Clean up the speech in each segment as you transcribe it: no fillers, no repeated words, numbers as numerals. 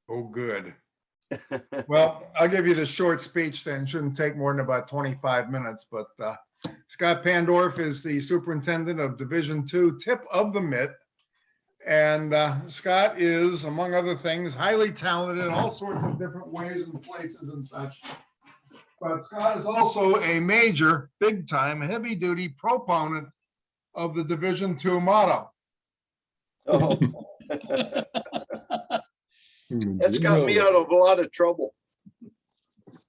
Oh, good. Well, I'll give you the short speech then. Shouldn't take more than about 25 minutes, but Scott Pandorf is the Superintendent of Division II, tip of the mitt. And Scott is, among other things, highly talented in all sorts of different ways and places and such. But Scott is also a major, big time, heavy duty proponent of the Division II motto. Oh. That's got me out of a lot of trouble.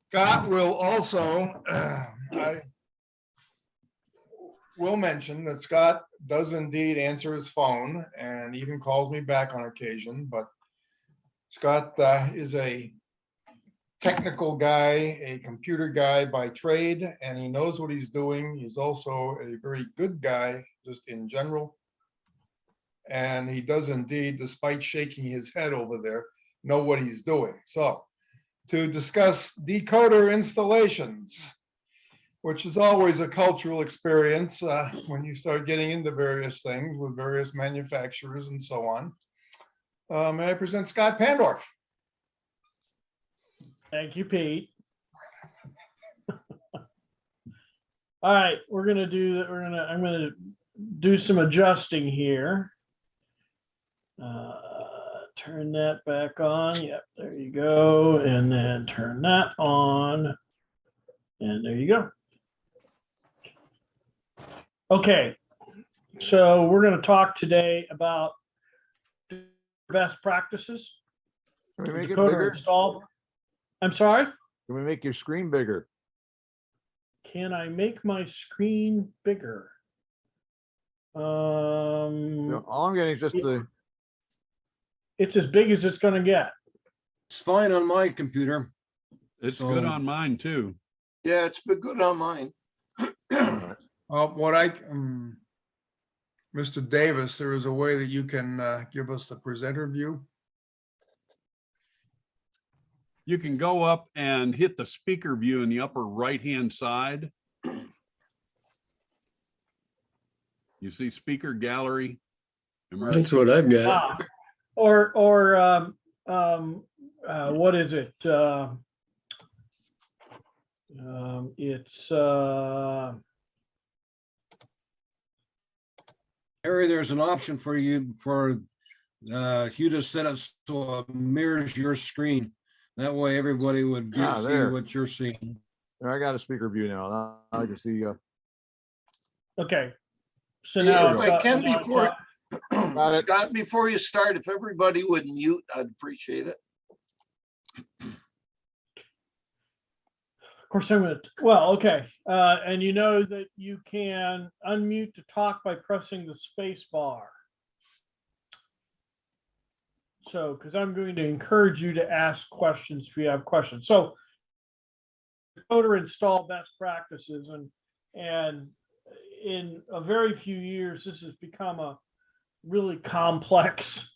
Scott will also, I will mention that Scott does indeed answer his phone and even calls me back on occasion, but Scott is a technical guy, a computer guy by trade, and he knows what he's doing. He's also a very good guy, just in general. And he does indeed, despite shaking his head over there, know what he's doing. So to discuss decoder installations, which is always a cultural experience when you start getting into various things with various manufacturers and so on. May I present Scott Pandorf? Thank you, Pete. All right, we're gonna do that. I'm gonna do some adjusting here. Turn that back on. Yep, there you go. And then turn that on. And there you go. Okay, so we're going to talk today about best practices. Can we make it Decoder bigger? install. I'm sorry? Can we make your screen bigger? Can I make my screen bigger? No, all I'm getting is just the, It's as big as it's going to get. It's fine on my computer. It's So- good on mine too. Yeah, it's been good on mine. Mr. Davis, there is a way that you can give us the presenter view. You can go up and hit the speaker view in the upper right-hand side. You see speaker gallery. That's what I've got. Or what is it? It's Harry, there's an option for you to set it so it mirrors your screen. That way everybody would see there. what you're seeing. there, I got a speaker view now. Now I can see, okay. So Yeah, now if it's I got- can before, Got it. Scott, before you start, if everybody would mute, I'd appreciate it. Of course, I'm going to, well, okay. And you know that you can unmute to talk by pressing the space bar. So, because I'm going to encourage you to ask questions if you have questions. So, decoder install best practices, and in a very few years, this has become a really complex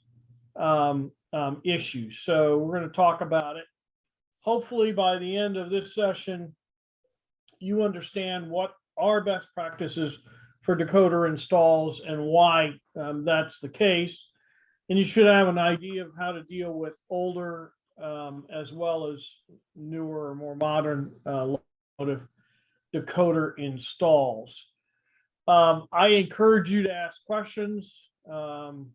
issue. So we're going to talk about it. Hopefully by the end of this session, you understand what are best practices for decoder installs and why that's the case. And you should have an idea of how to deal with older as well as newer or more modern Locomotive decoder installs. I encourage you to ask questions, and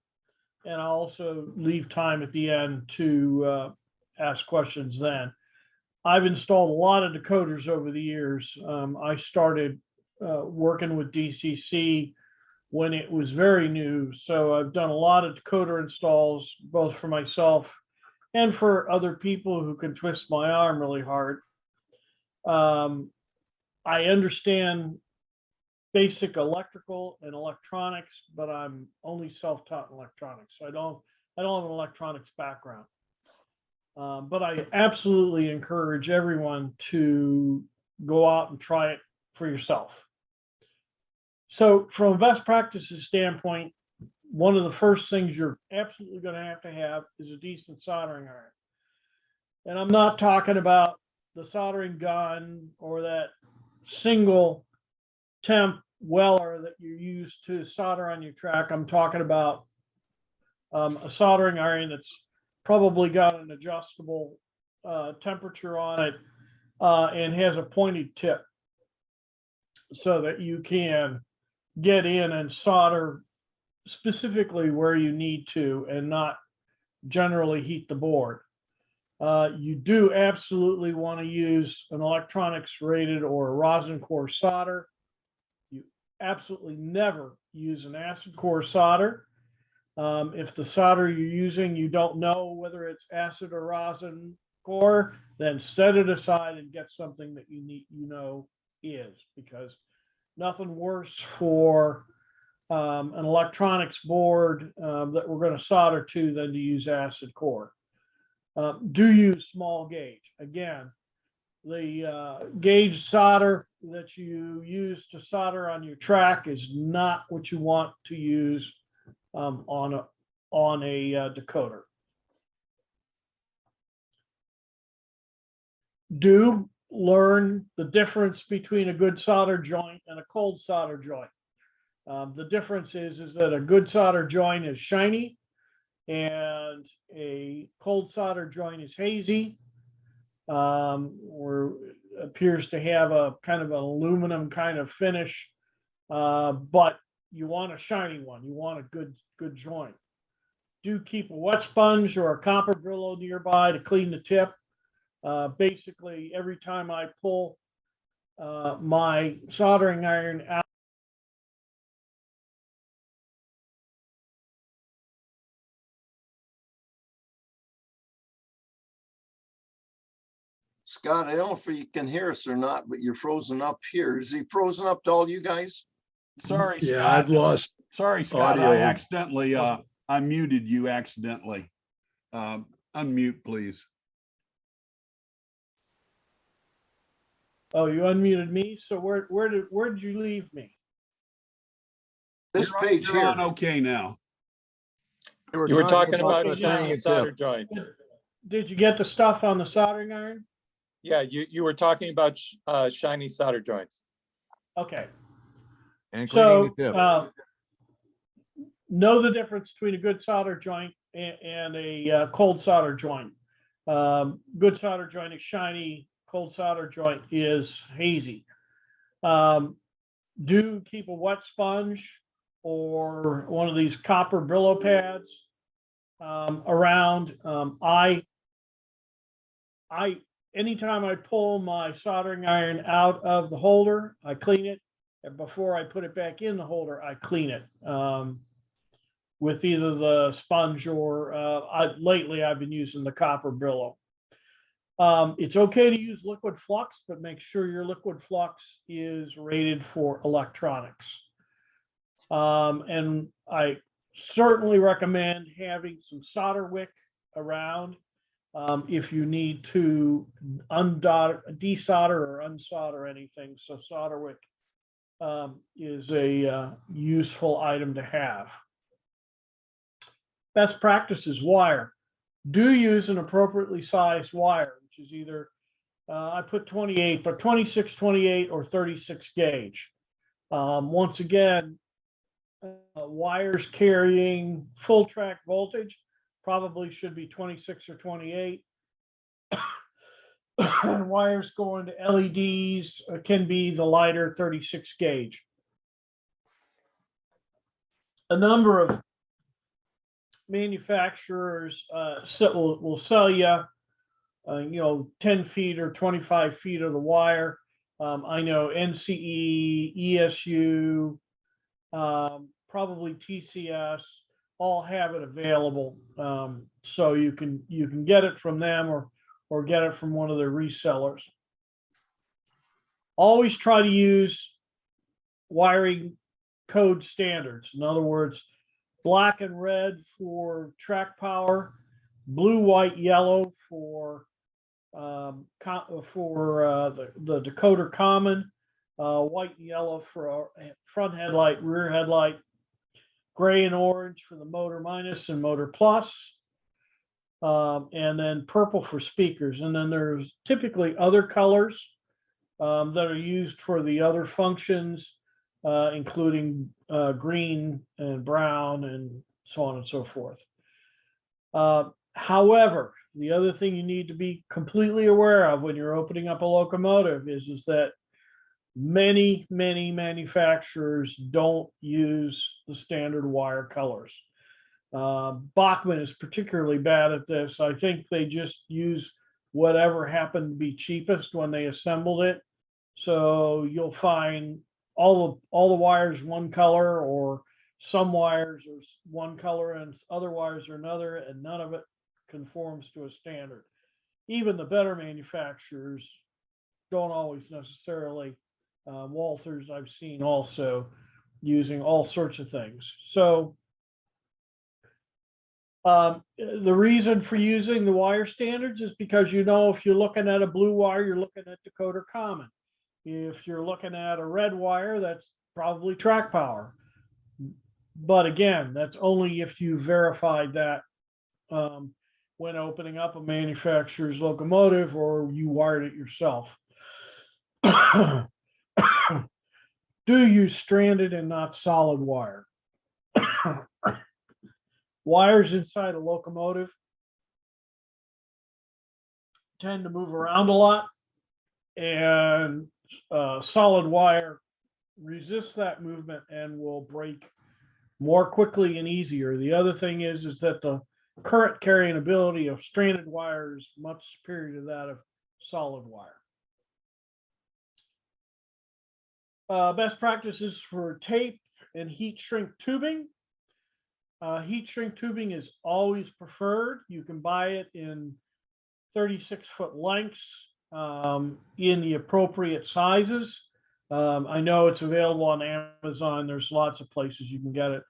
I'll also leave time at the end to ask questions then. I've installed a lot of decoders over the years. I started working with DCC when it was very new. So I've done a lot of decoder installs, both for myself and for other people who can twist my arm really hard. I understand basic electrical and electronics, but I'm only self-taught in electronics. So I don't have an electronics background. But I absolutely encourage everyone to go out and try it for yourself. So from a best practices standpoint, one of the first things you're absolutely going to have is a decent soldering iron. And I'm not talking about the soldering gun or that single temp weller that you use to solder on your track. I'm talking about a soldering iron that's probably got an adjustable temperature on it, and has a pointed tip so that you can get in and solder specifically where you need to and not generally heat the board. You do absolutely want to use an electronics rated or a rosin core solder. You absolutely never use an acid core solder. If the solder you're using, you don't know whether it's acid or rosin core, then set it aside and get something that you need, is, because nothing worse for an electronics board that we're going to solder to than to use acid core. Do use small gauge. Again, the gauge solder that you use to solder on your track is not what you want to use on a decoder. Do learn the difference between a good solder joint and a cold solder joint. The difference is that a good solder joint is shiny and a cold solder joint is hazy, or appears to have a kind of an aluminum kind of finish, but you want a shiny one. You want a good joint. Do keep a wet sponge or a copper Brillo nearby to clean the tip. Basically, every time I pull my soldering iron out, Scott, I don't know if you can hear us or not, but you're frozen up here. Is he frozen up to all you guys? Sorry, Yeah, Scott. I've lost Sorry, Scott, audio. I accidentally, I muted you accidentally. Unmute, please. oh, you unmuted me. So where did you leave me? This page You're on here. okay now. You were talking about about shiny the solder tip. joints. Did you get the stuff on the soldering iron? Yeah, you were talking about shiny solder joints. Okay. And cleaning the So tip. know the difference between a good solder joint and a cold solder joint. Good solder joint is shiny, cold solder joint is hazy. Do keep a wet sponge or one of these copper Brillo pads around. Anytime I pull my soldering iron out of the holder, I clean it. And before I put it back in the holder, I clean it with either the sponge or lately I've been using the copper Brillo. It's okay to use liquid flux, but make sure your liquid flux is rated for electronics. And I certainly recommend having some solder wick around if you need to desolder or unsolder anything. So solder wick is a useful item to have. Best practices: wire. Do use an appropriately sized wire, which is either I put 28, but 26, 28, or 36 gauge. Once again, wires carrying full track voltage probably should be 26 or 28. Wires going to LEDs can be the lighter 36 gauge. A number of manufacturers will sell you, 10 feet or 25 feet of the wire. I know NCE, ESU, probably TCS, all have it available. So you can get it from them or get it from one of their resellers. Always try to use wiring code standards. In other words, black and red for track power, blue, white, yellow for the decoder common, white and yellow for front headlight, rear headlight, gray and orange for the motor minus and motor plus, and then purple for speakers. And then there's typically other colors that are used for the other functions, including green and brown and so on and so forth. However, the other thing you need to be completely aware of when you're opening up a locomotive is that many manufacturers don't use the standard wire colors. Bachmann is particularly bad at this. I think they just use whatever happened to be cheapest when they assembled it. So you'll find all the wires one color, or some wires are one color and other wires are another, and none of it conforms to a standard. Even the better manufacturers don't always necessarily. Walthers I've seen also using all sorts of things. So the reason for using the wire standards is because, you know, if you're looking at a blue wire, you're looking at Decoder Common. If you're looking at a red wire, that's probably track power. But again, that's only if you verified that when opening up a manufacturer's locomotive or you wired it yourself. Do use stranded and not solid wire. Wires inside a locomotive tend to move around a lot, and solid wire resists that movement and will break more quickly and easier. The other thing is that the current carrying ability of stranded wire is much superior to that of solid wire. Best practices for tape and heat shrink tubing. Heat shrink tubing is always preferred. You can buy it in 36-foot lengths in the appropriate sizes. I know it's available on Amazon. There's lots of places you can get it.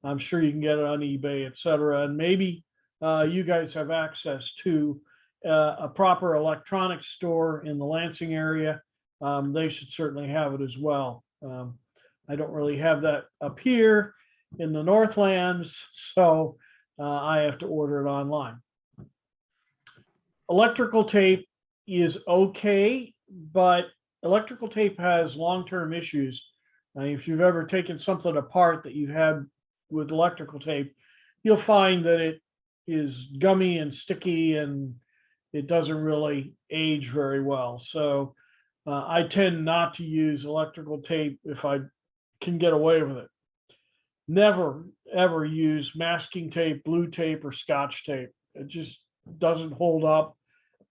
I'm sure you can get it on eBay, etc. And maybe you guys have access to a proper electronics store in the Lansing area. They should certainly have it as well. I don't really have that up here in the Northlands, so I have to order it online. Electrical tape is okay, but electrical tape has long-term issues. If you've ever taken something apart that you had with electrical tape, you'll find that it is gummy and sticky and it doesn't really age very well. So I tend not to use electrical tape if I can get away with it. Never, ever use masking tape, blue tape, or Scotch tape. It just doesn't hold up,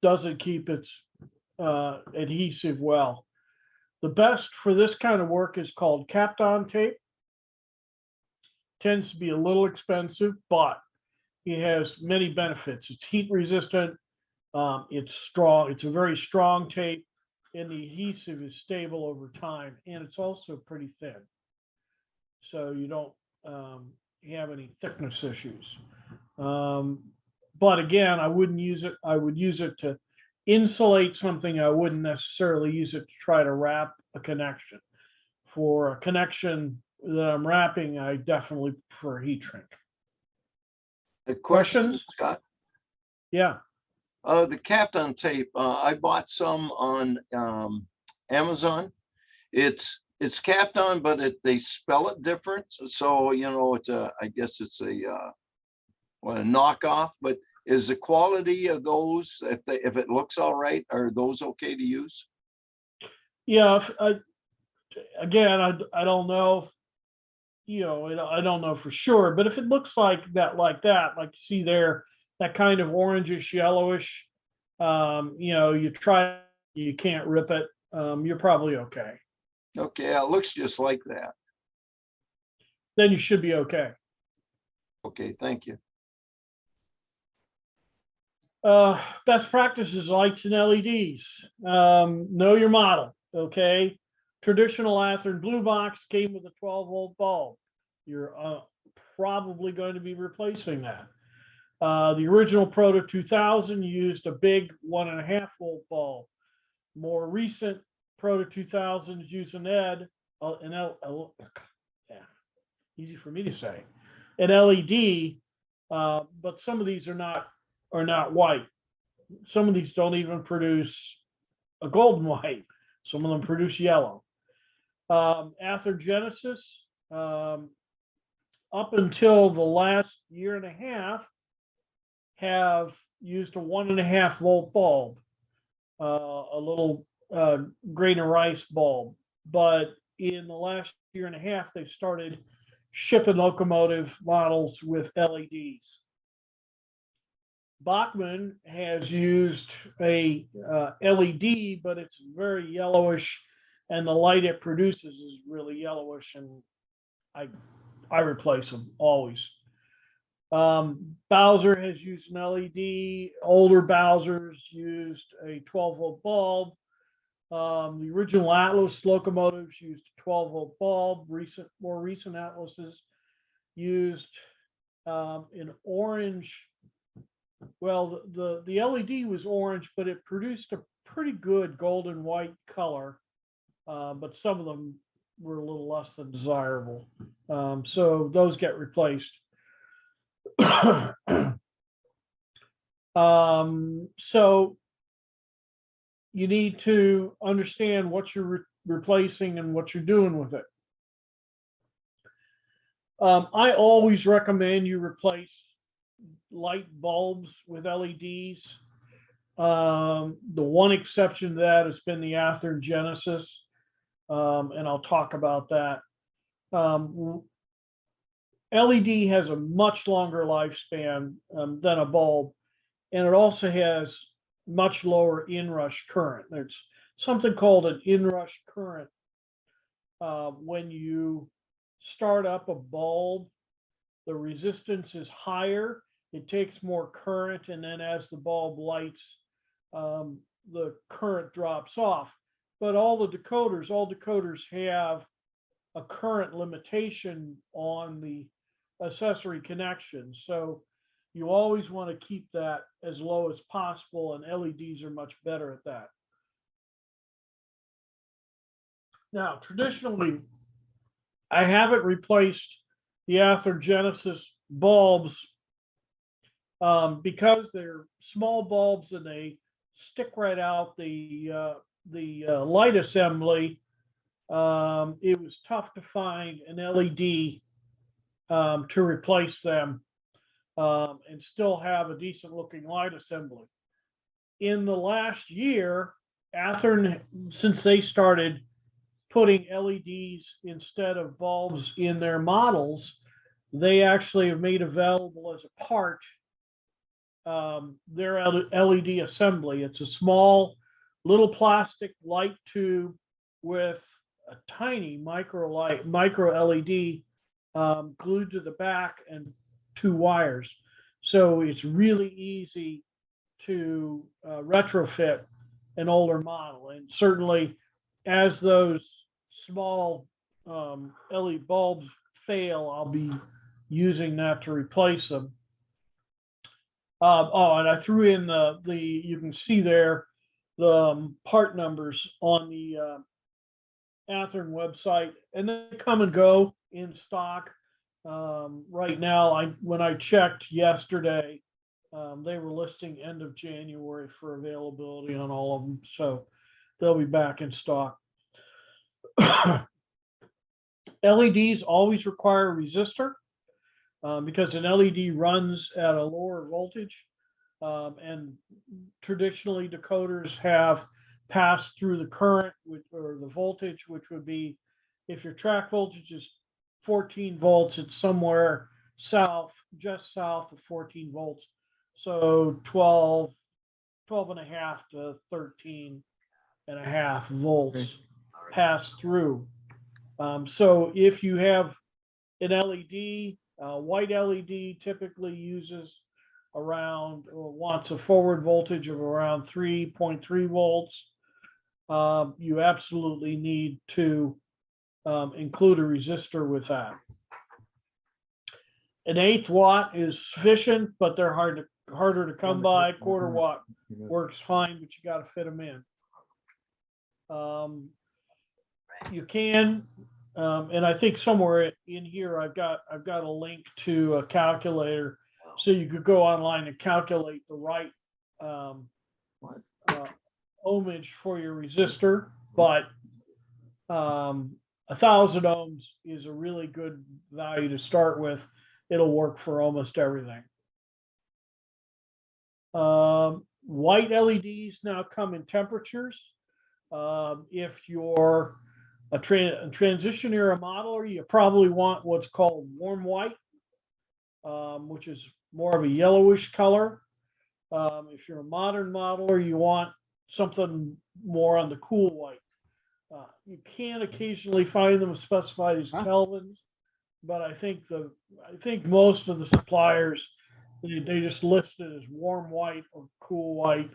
doesn't keep its adhesive well. The best for this kind of work is called Kapton tape. Tends to be a little expensive, but it has many benefits. It's heat resistant, it's strong, it's a very strong tape, and the adhesive is stable over time, and it's also pretty thin. So you don't have any thickness issues. But again, I wouldn't use it. I would use it to insulate something. I wouldn't necessarily use it to try to wrap a connection. For a connection that I'm wrapping, I definitely prefer heat shrink. A question, Questions? Scott. Yeah. The Kapton tape, I bought some on Amazon. It's Kapton, but they spell it different. So, you know, I guess it's a knockoff, but is the quality of those, if it looks all right, are those okay to use? Yeah. Again, I don't know. You know, I don't know for sure, but if it looks like you see there, that kind of orangish, yellowish, you know, you can't rip it. You're probably okay. Okay, it looks just like that. Then you should be okay. Okay, thank you. Best practices, lights and LEDs. Know your model, okay? Traditional Athearn blue box came with a 12-volt bulb. You're probably going to be replacing that. The original Proto 2000 used a big 1.5-volt bulb. More recent Proto 2000s use easy for me to say, an LED, but some of these are not white. Some of these don't even produce a golden white. Some of them produce yellow. Athearn Genesis, up until the last year and a half, have used a 1.5 volt bulb, a little grain of rice bulb. But in the last year and a half, they've started shipping Locomotive models with LEDs. Bachmann has used a LED, but it's very yellowish, and the light it produces is really yellowish, and I replace them always. Bowser has used an LED. Older Bowsers used a 12 volt bulb. The original Atlas locomotives used a 12 volt bulb. More recent Atlases used an orange. Well, the LED was orange, but it produced a pretty good golden white color. But some of them were a little less than desirable. So those get replaced. So you need to understand what you're replacing and what you're doing with it. I always recommend you replace light bulbs with LEDs. The one exception to that has been the Athearn Genesis, and I'll talk about that. LED has a much longer lifespan than a bulb, and it also has much lower inrush current. There's something called an inrush current. When you start up a bulb, the resistance is higher, it takes more current, and then as the bulb lights, the current drops off. But all decoders have a current limitation on the accessory connections. So you always want to keep that as low as possible, and LEDs are much better at that. Now, traditionally, I haven't replaced the Athearn Genesis bulbs because they're small bulbs and they stick right out the light assembly. It was tough to find an LED to replace them and still have a decent looking light assembly. In the last year, Athearn, since they started putting LEDs instead of bulbs in their models, they actually have made available as a part their LED assembly. It's a small little plastic light tube with a tiny micro LED glued to the back and 2 wires. So it's really easy to retrofit an older model. And certainly as those small LED bulbs fail, I'll be using that to replace them. And I threw in you can see there the part numbers on the Athearn website, and they come and go in stock. Right now, when I checked yesterday, they were listing end of January for availability on all of them, so they'll be back in stock. LEDs always require a resistor because an LED runs at a lower voltage, and traditionally decoders have passed through the current or the voltage, which would be, if your track voltage is 14 volts, it's somewhere just south of 14 volts. So 12 and a half to 13.5 volts pass through. So if you have an LED, white LED typically uses around, wants a forward voltage of around 3.3 volts. You absolutely need to include a resistor with that. An 1/8 watt is sufficient, but they're harder to come by. 1/4 watt works fine, but you got to fit them in. You can, and I think somewhere in here I've got a link to a calculator, so you could go online and calculate the right ohmage for your resistor. But 1,000 ohms is a really good value to start with. It'll work for almost everything. White LEDs now come in temperatures. If you're a transition era modeler, you probably want what's called warm white, which is more of a yellowish color. If you're a modern modeler, you want something more on the cool white. You can occasionally find them specified as Kelvins, but I think most of the suppliers, they just list it as warm white or cool white,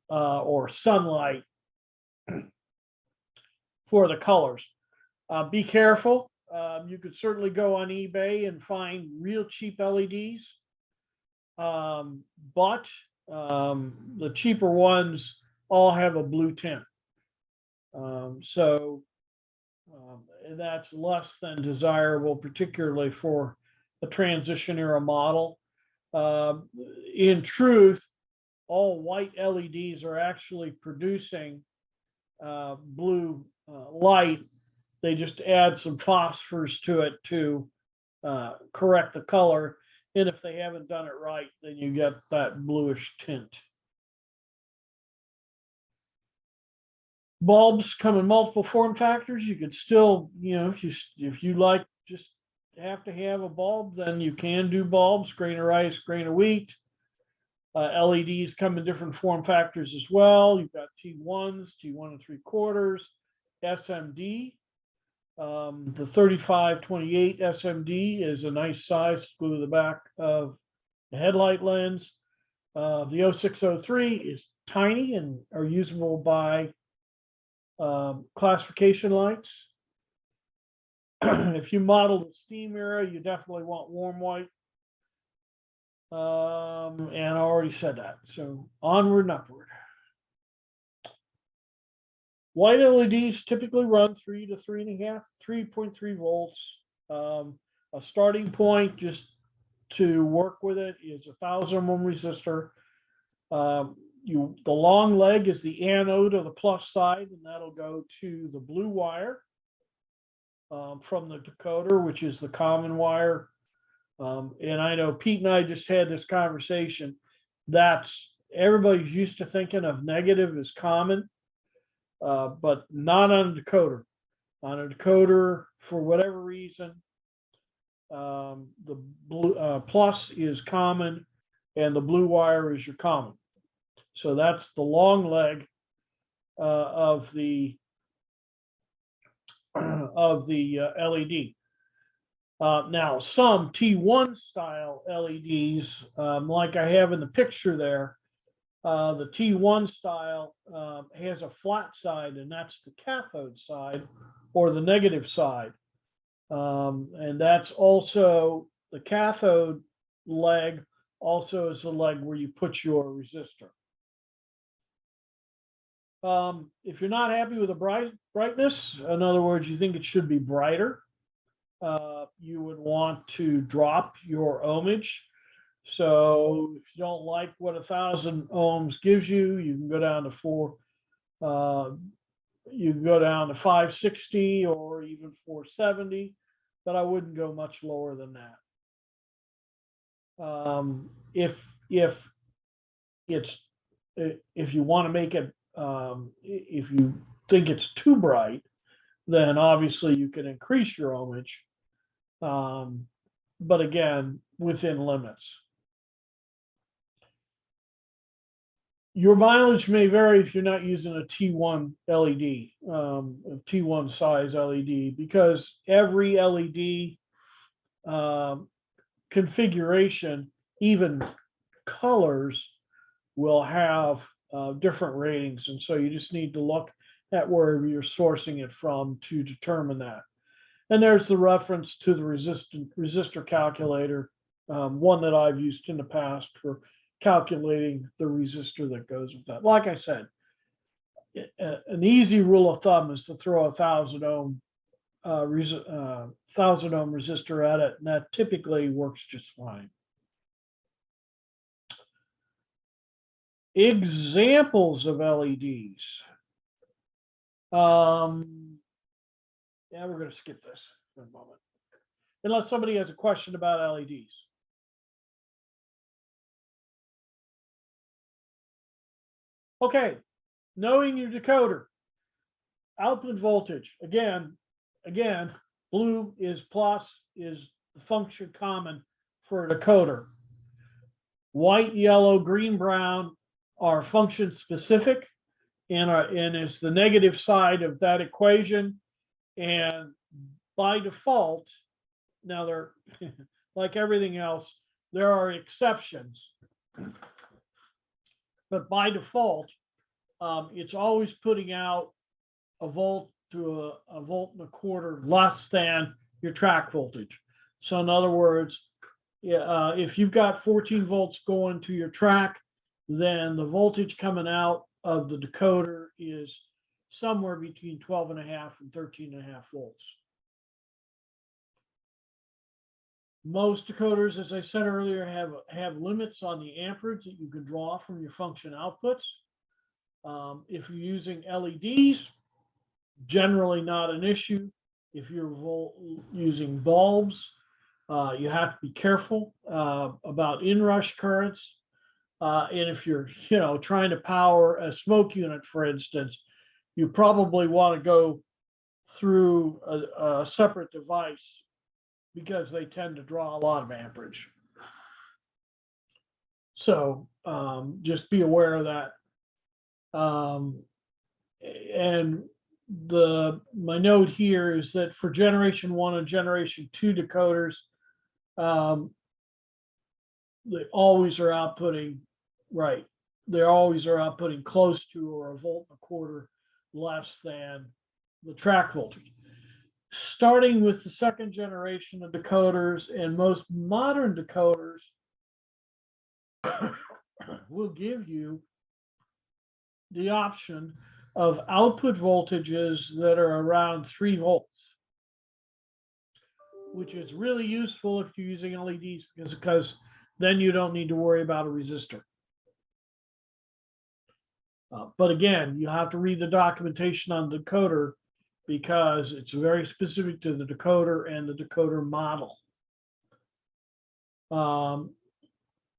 or sunlight for the colors. Be careful. You could certainly go on eBay and find real cheap LEDs. But the cheaper ones all have a blue tint. And that's less than desirable, particularly for a transition era model. In truth, all white LEDs are actually producing blue light. They just add some phosphors to it to correct the color. And if they haven't done it right, then you get that bluish tint. Bulbs come in multiple form factors. You could still, if you like, just have to have a bulb, then you can do bulbs, grain of rice, grain of wheat. LEDs come in different form factors as well. You've got T1s, T1 3/4, SMD. The 3528 SMD is a nice size to glue to the back of the headlight lens. The 0603 is tiny and are usable by classification lights. If you model the steam era, you definitely want warm white. And I already said that. So onward and upward. White LEDs typically run 3 to 3.3 volts. A starting point just to work with it is 1,000 ohm resistor. The long leg is the anode of the plus side, and that'll go to the blue wire from the decoder, which is the common wire. And I know Pete and I just had this conversation. Everybody's used to thinking of negative as common, but not on a decoder. On a decoder, for whatever reason, the blue plus is common, and the blue wire is your common. So that's the long leg of the LED. Now, some T1 style LEDs, like I have in the picture there, the T1 style has a flat side, and that's the cathode side or the negative side. And that's also the cathode leg, also is the leg where you put your resistor. If you're not happy with the brightness, in other words, you think it should be brighter, you would want to drop your ohmage. So if you don't like what 1,000 ohms gives you, you can go down to you can go down to 560 or even 470, but I wouldn't go much lower than that. If you want to make it, if you think it's too bright, then obviously you can increase your ohmage, but again, within limits. Your mileage may vary if you're not using a T1 LED, a T1 size LED, because every LED configuration, even colors, will have different ratings. And so you just need to look at wherever you're sourcing it from to determine that. And there's the reference to the resistor calculator, one that I've used in the past for calculating the resistor that goes with that. Like I said, an easy rule of thumb is to throw 1,000 ohm 1,000 ohm resistor at it, and that typically works just fine. Examples of LEDs. Yeah, we're going to skip this for a moment, unless somebody has a question about LEDs. Okay, knowing your decoder. Output voltage, again, blue is plus, is the function common for a decoder. White, yellow, green, brown are function specific and is the negative side of that equation. And by default, now they're like everything else, there are exceptions. But by default, it's always putting out a volt to a volt and a quarter less than your track voltage. So in other words, if you've got 14 volts going to your track, then the voltage coming out of the decoder is somewhere between 12.5 and 13.5 volts. Most decoders, as I said earlier, have limits on the amperage that you can draw from your function outputs. If you're using LEDs, generally not an issue. If you're using bulbs, you have to be careful about inrush currents. And if you're, trying to power a smoke unit, for instance, you probably want to go through a separate device because they tend to draw a lot of amperage. So just be aware of that. And my note here is that for generation 1 and generation 2 decoders, they always are outputting, right. They always are outputting close to or a volt and a quarter less than the track voltage. Starting with the second generation of decoders, and most modern decoders will give you the option of output voltages that are around 3 volts, which is really useful if you're using LEDs because then you don't need to worry about a resistor. But again, you have to read the documentation on the decoder because it's very specific to the decoder and the decoder model.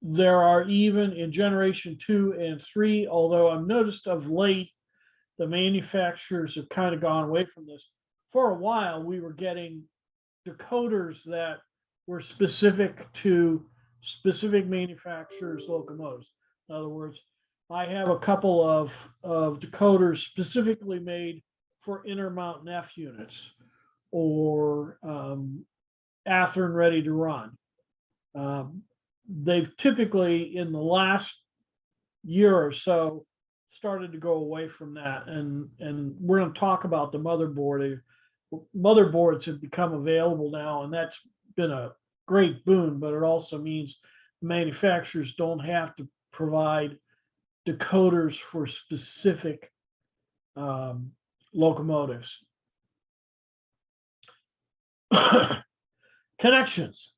There are even in generation 2 and 3, although I've noticed of late, the manufacturers have kind of gone away from this. For a while, we were getting decoders that were specific to specific manufacturers' locomotives. In other words, I have a couple of decoders specifically made for Intermountain F units or Athearn ready to run. They've typically, in the last year or so, started to go away from that. And we're going to talk about the motherboard. Motherboards have become available now, and that's been a great boon, but it also means manufacturers don't have to provide decoders for specific locomotives. Connections.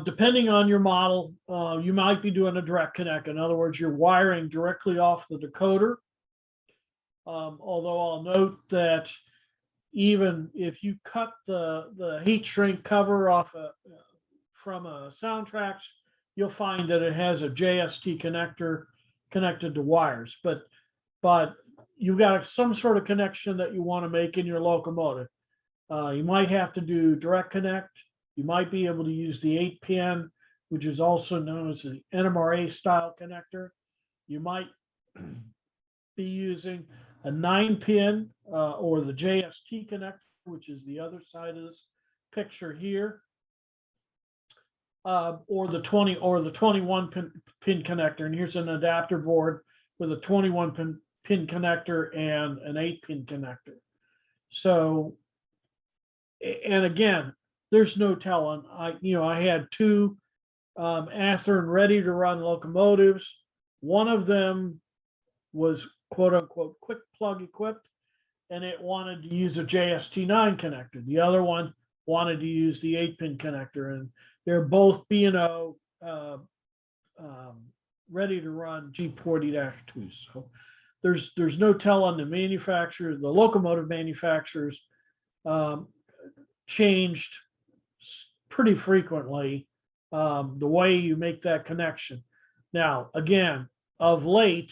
Depending on your model, you might be doing a direct connect. In other words, you're wiring directly off the decoder. Although I'll note that even if you cut the heat shrink cover off from a Soundtrax, you'll find that it has a JST connector connected to wires. But you've got some sort of connection that you want to make in your locomotive. You might have to do direct connect. You might be able to use the 8-pin, which is also known as the NMRA style connector. You might be using a 9-pin or the JST connector, which is the other side of this picture here, or the 20 or the 21 pin connector. And here's an adapter board with a 21 pin connector and an 8-pin connector. So, and again, there's no telling. I had 2 Athearn ready to run locomotives. One of them was quote unquote quick plug equipped, and it wanted to use a JST9 connector. The other one wanted to use the 8-pin connector, and they're both B&O ready to run G40-2. So there's no tell on the manufacturer. The locomotive manufacturers changed pretty frequently the way you make that connection. Now, again, of late,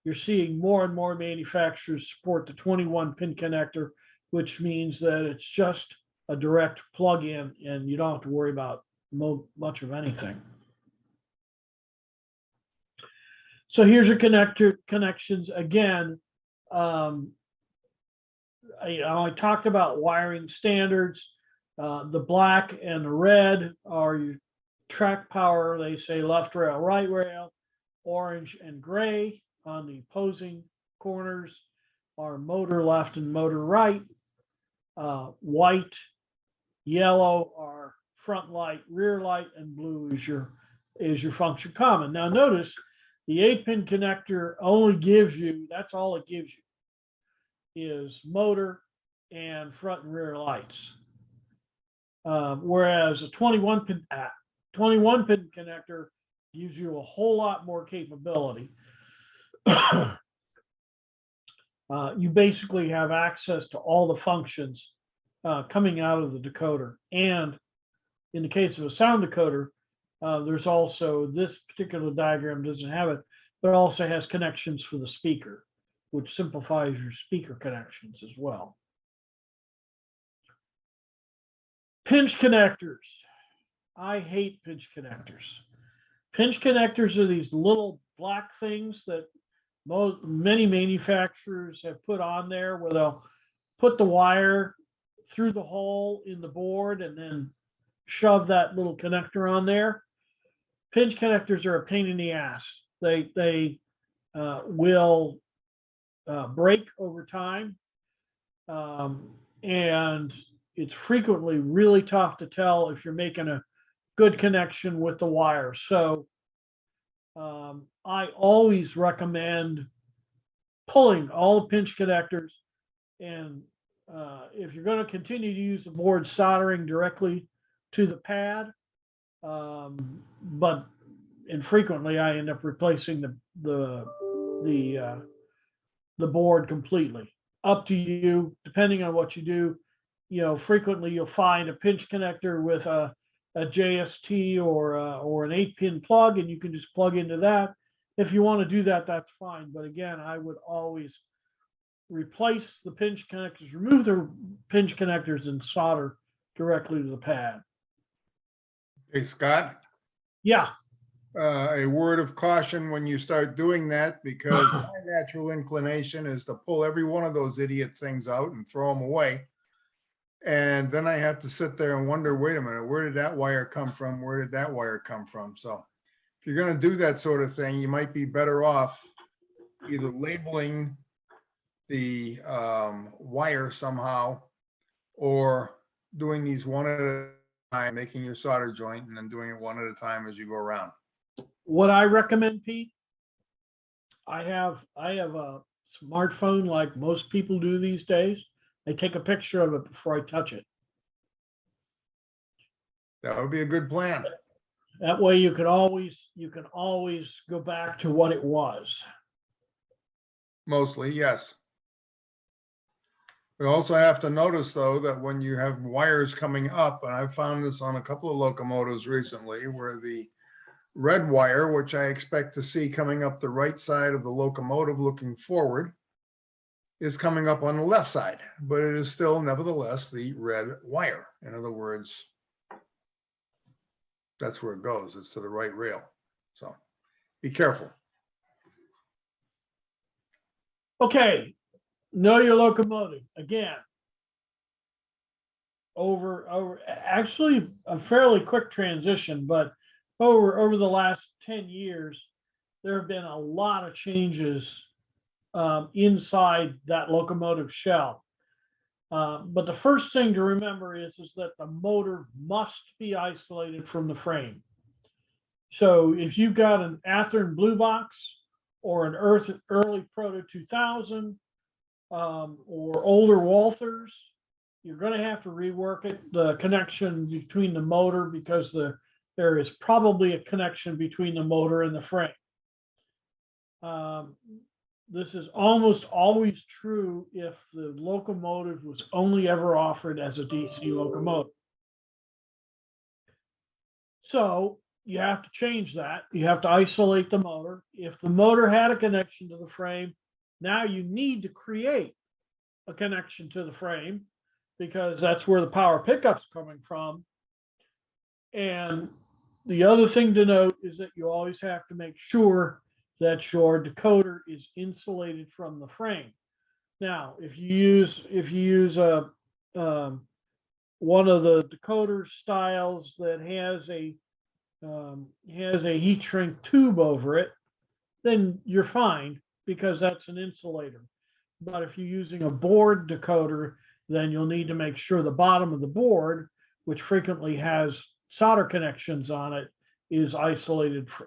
you're seeing more and more manufacturers support the 21 pin connector, which means that it's just a direct plug-in and you don't have to worry about much of anything. So here's your connections again. I talked about wiring standards. The black and the red are your track power. They say left rail, right rail. Orange and gray on the opposing corners are motor left and motor right. White, yellow are front light, rear light, and blue is your function common. Now notice the 8-pin connector only gives you, that's all it gives you, is motor and front and rear lights. Whereas a 21-pin connector gives you a whole lot more capability. You basically have access to all the functions coming out of the decoder. And in the case of a sound decoder, there's also, this particular diagram doesn't have it, but also has connections for the speaker, which simplifies your speaker connections as well. Pinch connectors. I hate pinch connectors. Pinch connectors are these little black things that many manufacturers have put on there where they'll put the wire through the hole in the board and then shove that little connector on there. Pinch connectors are a pain in the ass. They will break over time, and it's frequently really tough to tell if you're making a good connection with the wire. So I always recommend pulling all the pinch connectors, and if you're going to continue to use the board, soldering directly to the pad. And frequently I end up replacing the board completely. Up to you, depending on what you do. You know, frequently you'll find a pinch connector with a JST or an 8-pin plug, and you can just plug into that. If you want to do that, that's fine. But again, I would always replace the pinch connectors, remove the pinch connectors, and solder directly to the pad. Hey, Scott, Yeah. a word of caution when you start doing that, because my natural inclination is to pull every one of those idiot things out and throw them away. And then I have to sit there and wonder, wait a minute, where did that wire come from? Where did that wire come from? So if you're going to do that sort of thing, you might be better off either labeling the wire somehow, or doing these one at a time, making your solder joint and then doing it one at a time as you go around. What I recommend, Pete, I have a smartphone like most people do these days. I take a picture of it before I touch it. That would be a good plan. That way you can always go back to what it was. Mostly, yes. We also have to notice, though, that when you have wires coming up, and I've found this on a couple of locomotives recently, where the red wire, which I expect to see coming up the right side of the locomotive looking forward, is coming up on the left side, but it is still nevertheless the red wire. In other words, that's where it goes. It's to the right rail. So be careful. Okay, know your locomotive. Again, over actually a fairly quick transition, but over the last 10 years, there have been a lot of changes inside that locomotive shell. But the first thing to remember is that the motor must be isolated from the frame. So if you've got an Athearn Blue Box or an early Proto 2000 or older Walthers, you're going to have to rework it, the connection between the motor, because there is probably a connection between the motor and the frame. This is almost always true if the locomotive was only ever offered as a DC locomotive. So you have to change that. You have to isolate the motor. If the motor had a connection to the frame, now you need to create a connection to the frame because that's where the power pickup's coming from. And the other thing to note is that you always have to make sure that your decoder is insulated from the frame. Now, if you use a one of the decoder styles that has a heat shrink tube over it, then you're fine because that's an insulator. But if you're using a board decoder, then you'll need to make sure the bottom of the board, which frequently has solder connections on it, is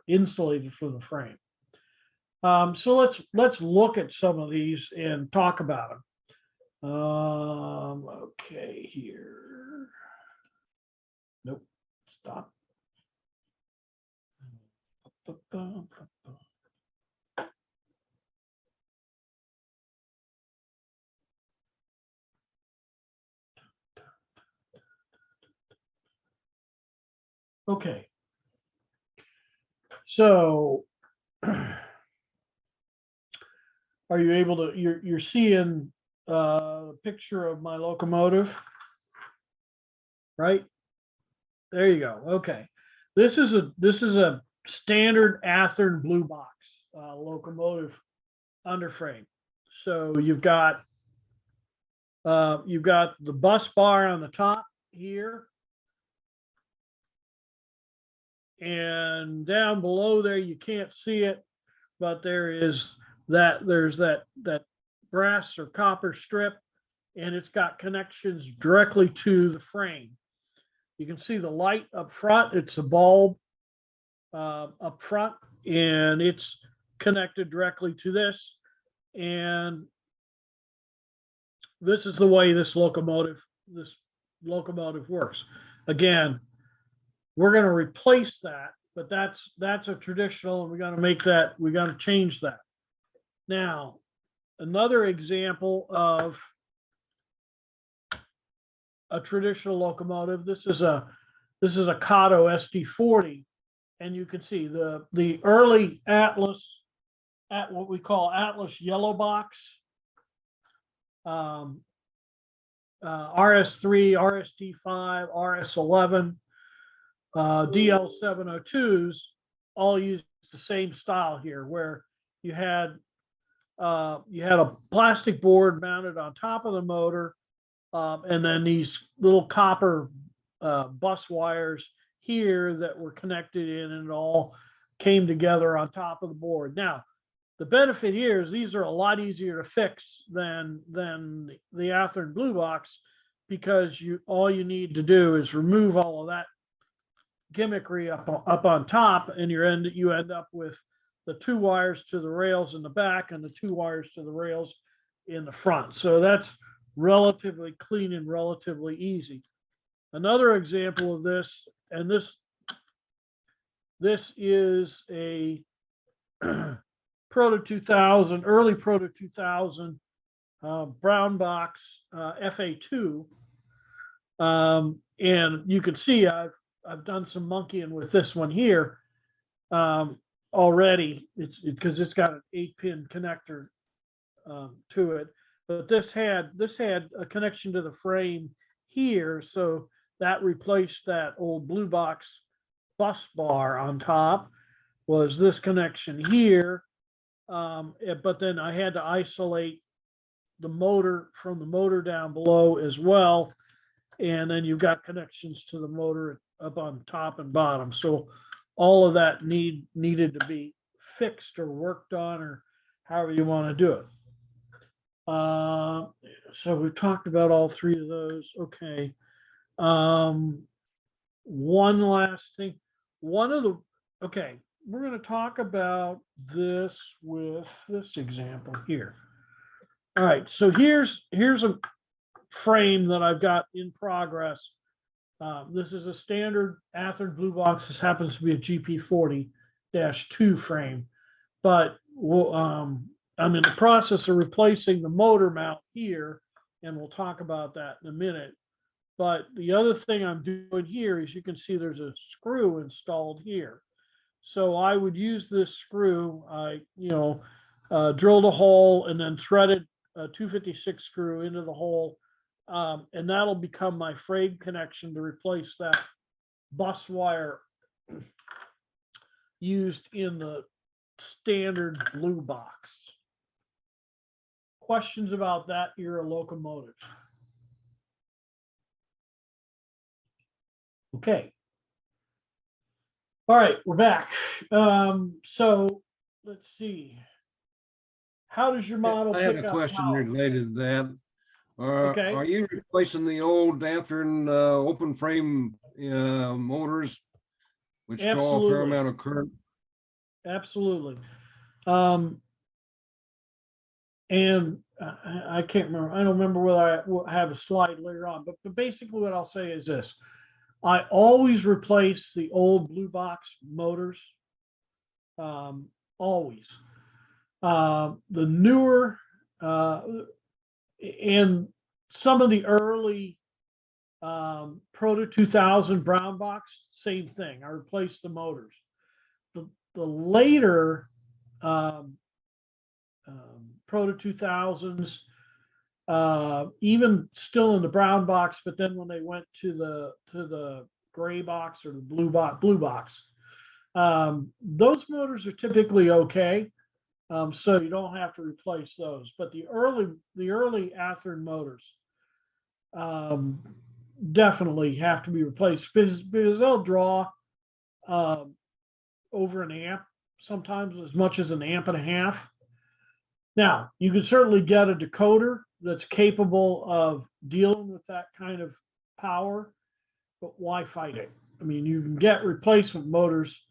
insulated from the frame. So let's look at some of these and talk about them. Okay, here. Nope, stop. Okay. So are you able to, you're seeing a picture of my locomotive, right? There you go. Okay. This is a standard Athearn blue box locomotive underframe. So you've got the bus bar on the top here. And down below there, you can't see it, but there's that brass or copper strip, and it's got connections directly to the frame. You can see the light up front. It's a bulb up front, and it's connected directly to this. And this is the way this locomotive works. Again, we're going to replace that, but that's a traditional, and we got to change that. Now, another example of a traditional locomotive. This is a Caddo Sd 40, and you can see the early Atlas, at what we call Atlas yellow box, RS3, RST5, RS11, DL702s all use the same style here, where you had a plastic board mounted on top of the motor, and then these little copper bus wires here that were connected in, and it all came together on top of the board. Now, the benefit here is these are a lot easier to fix than the Athearn blue box, because all you need to do is remove all of that gimmickry up on top, and you end up with the 2 wires to the rails in the back and the 2 wires to the rails in the front. So that's relatively clean and relatively easy. Another example of this, and this is a Proto 2000, early Proto 2000 brown box FA2, and you can see I've done some monkeying with this one here already. It's because it's got an 8-pin connector to it, but this had a connection to the frame here, so that replaced that old blue box bus bar on top. Was this connection here, but then I had to isolate the motor from the motor down below as well, and then you've got connections to the motor up on top and bottom. So all of that needed to be fixed or worked on, or however you want to do it. So we've talked about all 3 of those. Okay. One last thing. Okay, we're going to talk about this with this example here. All right, so here's a frame that I've got in progress. This is a standard Athearn blue box. This happens to be a GP40-2 frame, but I'm in the process of replacing the motor mount here, and we'll talk about that in a minute. But the other thing I'm doing here is you can see there's a screw installed here. So I would use this screw, I, drilled a hole and then threaded a 256 screw into the hole. And that'll become my frayed connection to replace that bus wire used in the standard blue box. Questions about that era locomotive? Okay. All right, we're back. So let's see. How does your model I have pick a up question power? related to that. Okay. Are you replacing the old Athearn open frame motors, which draw a fair Absolutely. amount of current? Absolutely. And I can't remember. I don't remember whether I will have a slide later on, but basically what I'll say is this. I always replace the old blue box motors. Always. The newer and some of the early Proto 2000 brown box, same thing. I replaced the motors. The later Proto 2000s, even still in the brown box, but then when they went to the gray box or the blue box, those motors are typically okay. So you don't have to replace those. But the early Athearn motors definitely have to be replaced because they'll draw over an amp, sometimes as much as an amp and a half. Now, you can certainly get a decoder that's capable of dealing with that kind of power, but why fight it? I mean, you can get replacement motors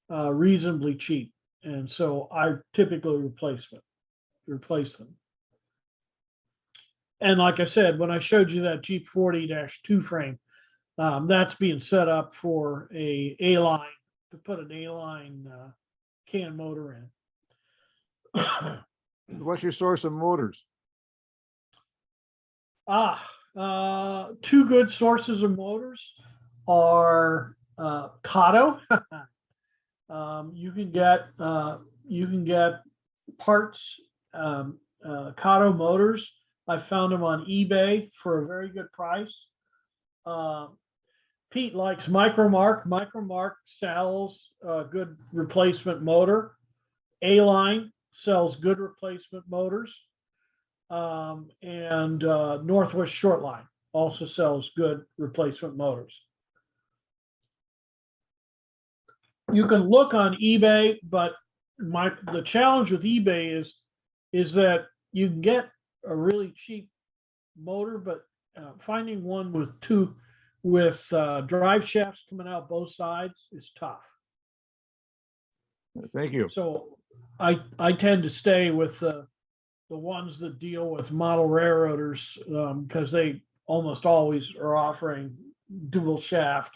reasonably cheap. And so I typically replace them. And like I said, when I showed you that Jeep 40-2 frame, that's being set up for A-line, to put an A-line can motor in. What's your source of motors? Two good sources of motors are Caddo. You can get parts, Caddo motors. I found them on eBay for a very good price. Pete likes Micromark. Micromark sells a good replacement motor. A-Line sells good replacement motors. And Northwest Shortline also sells good replacement motors. You can look on eBay, but the challenge with eBay is that you can get a really cheap motor, but finding one with drive shafts coming out both sides is tough. Thank you. So I tend to stay with the ones that deal with model railroaders because they almost always are offering dual shaft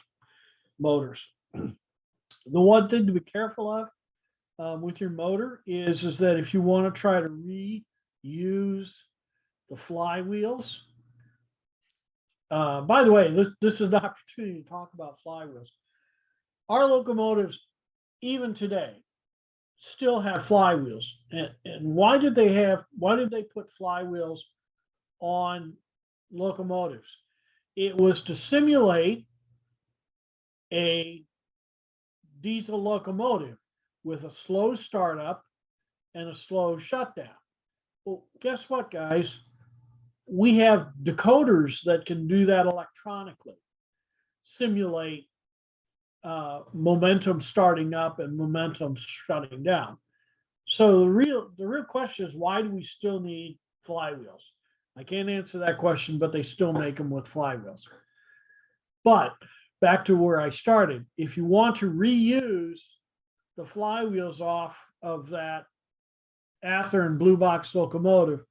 motors. The one thing to be careful of with your motor is that if you want to try to reuse the flywheels. By the way, this is an opportunity to talk about flywheels. Our locomotives, even today, still have flywheels. And why did they put flywheels on locomotives? It was to simulate a diesel locomotive with a slow startup and a slow shutdown. Well, guess what, guys? We have decoders that can do that electronically, simulate momentum starting up and momentum shutting down. So the real question is, why do we still need flywheels? I can't answer that question, but they still make them with flywheels. But back to where I started, if you want to reuse the flywheels off of that Athearn blue box locomotive,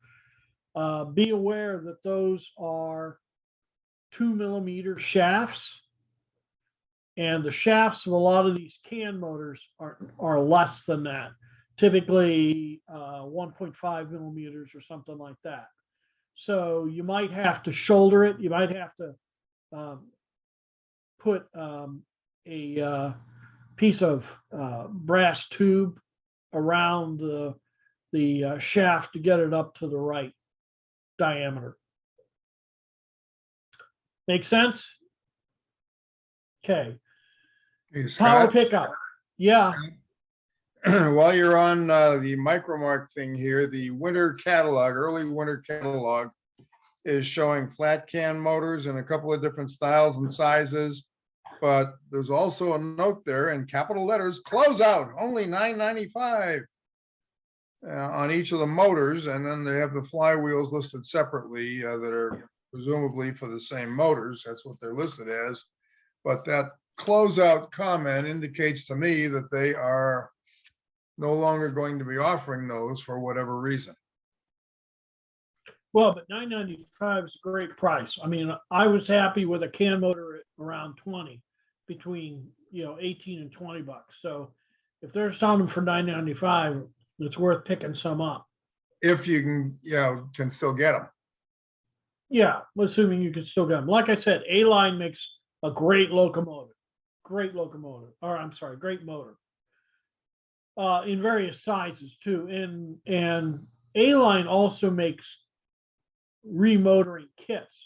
be aware that those are 2mm shafts, and the shafts of a lot of these can motors are less than that, typically 1.5mm or something like that. So you might have to shoulder it. You might have to put a piece of brass tube around the shaft to get it up to the right diameter. Make sense? Okay. Hey, Power Scott, pickup. Yeah. while you're on the micromark thing here, the winter catalog, early winter catalog is showing flat can motors in a couple of different styles and sizes. But there's also a note there in capital letters, closeout, only $9.95 on each of the motors. And then they have the flywheels listed separately that are presumably for the same motors. That's what they're listed as. But that closeout comment indicates to me that they are no longer going to be offering those for whatever reason. Well, but $9.95 is a great price. I mean, I was happy with a can motor at around 20, between 18 and 20 bucks. So if they're selling them for $9.95, it's worth picking some up. If you can still get them. Yeah, assuming you can still get them. Like I said, A-Line makes a great locomotive. Great locomotive. Or I'm sorry, great motor. In various sizes too. And A-Line also makes remotoring kits.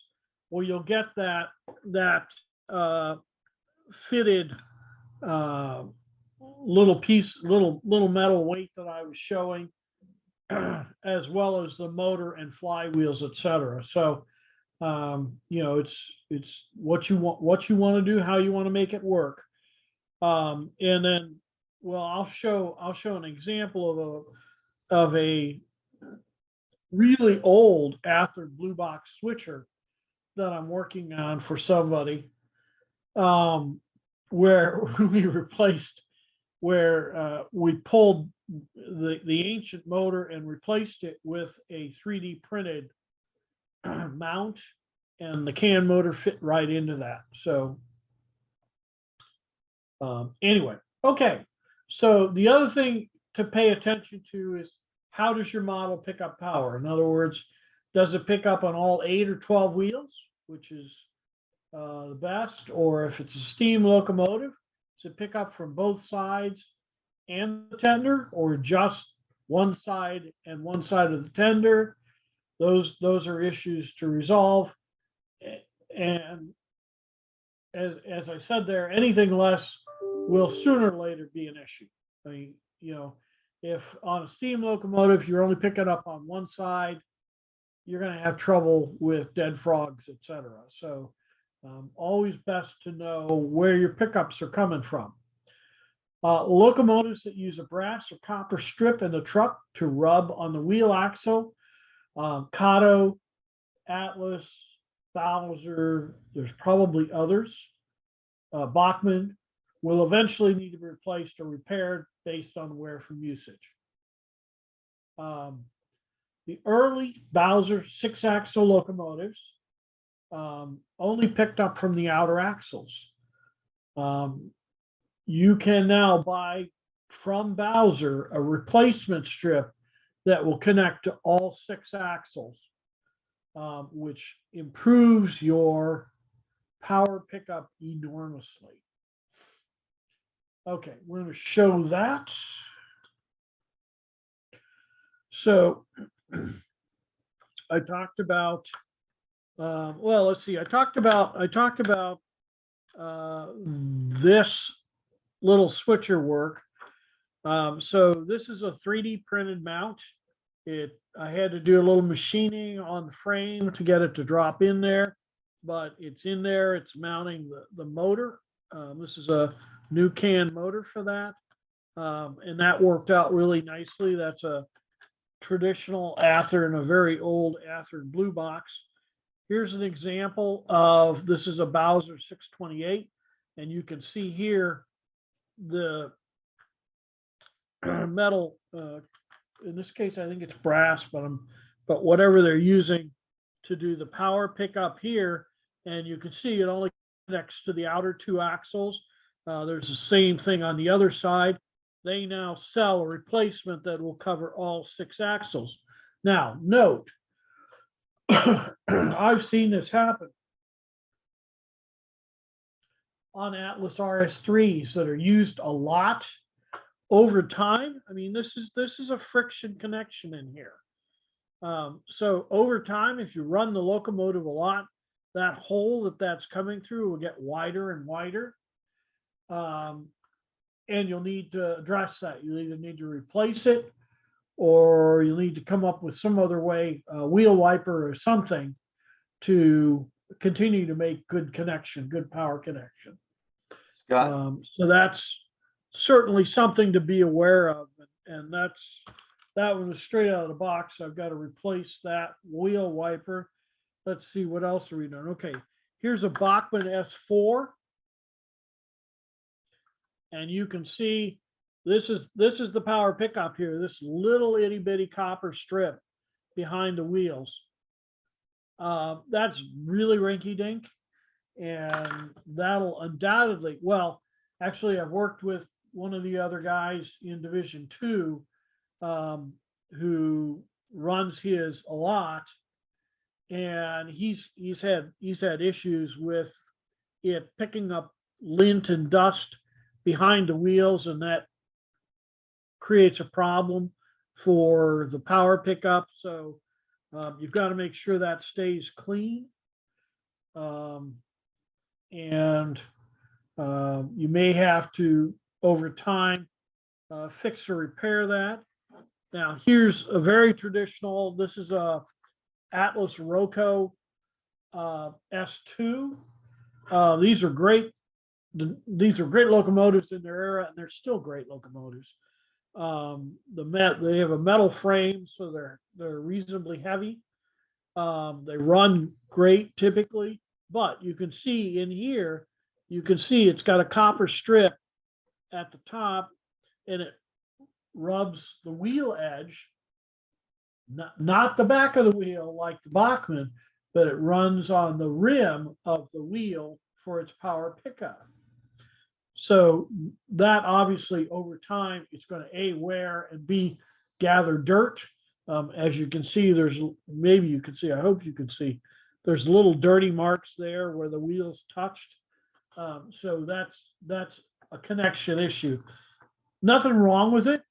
Well, you'll get that fitted little metal weight that I was showing, as well as the motor and flywheels, etc. So it's what you want to do, how you want to make it work. And then, well, I'll show an example of a really old Athearn blue box switcher that I'm working on for somebody, where we pulled the ancient motor and replaced it with a 3D printed mount, and the can motor fit right into that. So anyway, okay. So the other thing to pay attention to is, how does your model pick up power? In other words, does it pick up on all 8 or 12 wheels, which is the best? Or if it's a steam locomotive, does it pick up from both sides and the tender, or just one side and one side of the tender? Those are issues to resolve. And as I said there, anything less will sooner or later be an issue. I mean, if on a steam locomotive you're only picking up on one side, you're going to have trouble with dead frogs, etc. So always best to know where your pickups are coming from. Locomotives that use a brass or copper strip in the truck to rub on the wheel axle, Caddo, Atlas, Bowser, there's probably others, Bachmann, will eventually need to be replaced or repaired based on wear from usage. The early Bowser 6-axle locomotives only picked up from the outer axles. You can now buy from Bowser a replacement strip that will connect to all 6 axles, which improves your power pickup enormously. Okay, we're going to show that. So I talked about, well, let's see. I talked about this little switcher work. So this is a 3D printed mount. I had to do a little machining on the frame to get it to drop in there, but it's in there. It's mounting the motor. This is a new can motor for that. And that worked out really nicely. That's a traditional Athearn, a very old Athearn blue box. Here's an example of, this is a Bowser 628. And you can see here the metal, in this case, I think it's brass, but whatever they're using to do the power pickup here. And you can see it only connects to the outer 2 axles. There's the same thing on the other side. They now sell a replacement that will cover all 6 axles. Now, note, I've seen this happen. on Atlas RS3s that are used a lot over time. I mean, this is a friction connection in here. So over time, if you run the locomotive a lot, that hole that's coming through will get wider and wider. And you'll need to address that. You'll either need to replace it, or you'll need to come up with some other way, a wheel wiper or something, to continue to make good connection, good power connection. Scott, So that's certainly something to be aware of. And that one was straight out of the box. I've got to replace that wheel wiper. Let's see, what else are we doing? Okay, here's a Bachmann S4. And you can see this is the power pickup here, this little itty bitty copper strip behind the wheels. That's really rinky dink, and that'll undoubtedly, well, actually I've worked with one of the other guys in Division 2 who runs his a lot, and he's had issues with it picking up lint and dust behind the wheels, and that creates a problem for the power pickup. So you've got to make sure that stays clean. And you may have to, over time, fix or repair that. Now, here's a very traditional, this is a Atlas Roco S2. These are great locomotives in their era, and they're still great locomotives. They have a metal frame, so they're reasonably heavy. They run great typically, but you can see in here, it's got a copper strip at the top, and it rubs the wheel edge, not the back of the wheel like the Bachmann, but it runs on the rim of the wheel for its power pickup. So that obviously over time, it's going to A, wear, and B, gather dirt. As you can see, maybe you can see, I hope you can see, there's little dirty marks there where the wheels touched. So that's a connection issue. Nothing wrong with it.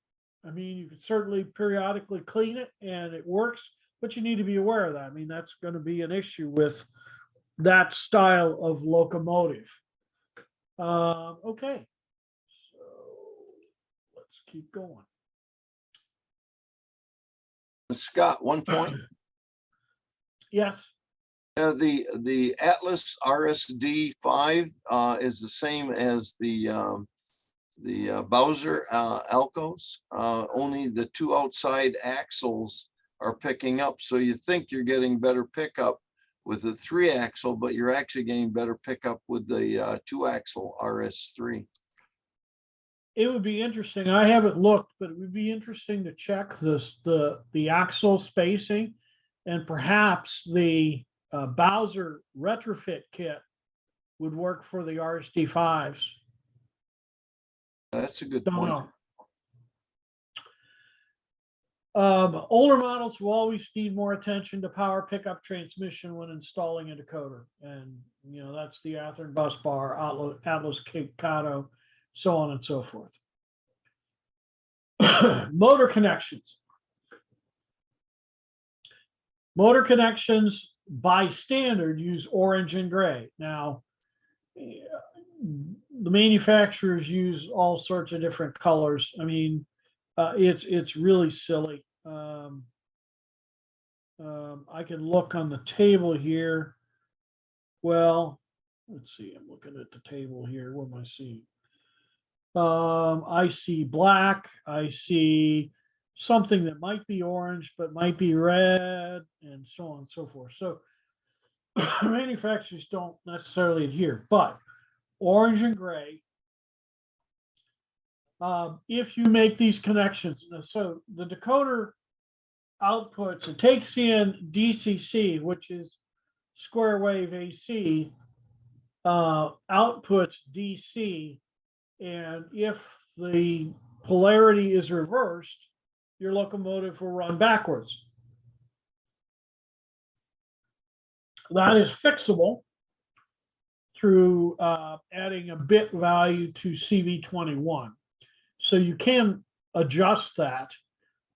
I mean, you can certainly periodically clean it and it works, but you need to be aware of that. I mean, that's going to be an issue with that style of locomotive. Okay, so let's keep going. Scott, one point. Yes. The Atlas RSD 5 is the same as the Bowser Alcos. Only the two outside axles are picking up, so you think you're getting better pickup with the 3-axle, but you're actually getting better pickup with the 2-axle RS3. It would be interesting. I haven't looked, but it would be interesting to check the axle spacing, and perhaps the Bowser retrofit kit would work for the RSD 5s. That's a good Don't point. know. Older models will always need more attention to power pickup transmission when installing a decoder. And, that's the Athearn bus bar, Atlas Caddo, so on and so forth. Motor connections. Motor connections by standard use orange and gray. Now, the manufacturers use all sorts of different colors. I mean, it's really silly. I can look on the table here. Well, let's see. I'm looking at the table here. What am I seeing? I see black. I see something that might be orange, but might be red, and so on and so forth. So manufacturers don't necessarily adhere, but orange and gray. If you make these connections, so the decoder outputs, it takes in DCC, which is square wave AC, outputs DC, and if the polarity is reversed, your locomotive will run backwards. That is fixable through adding a bit value to CV21. So you can adjust that.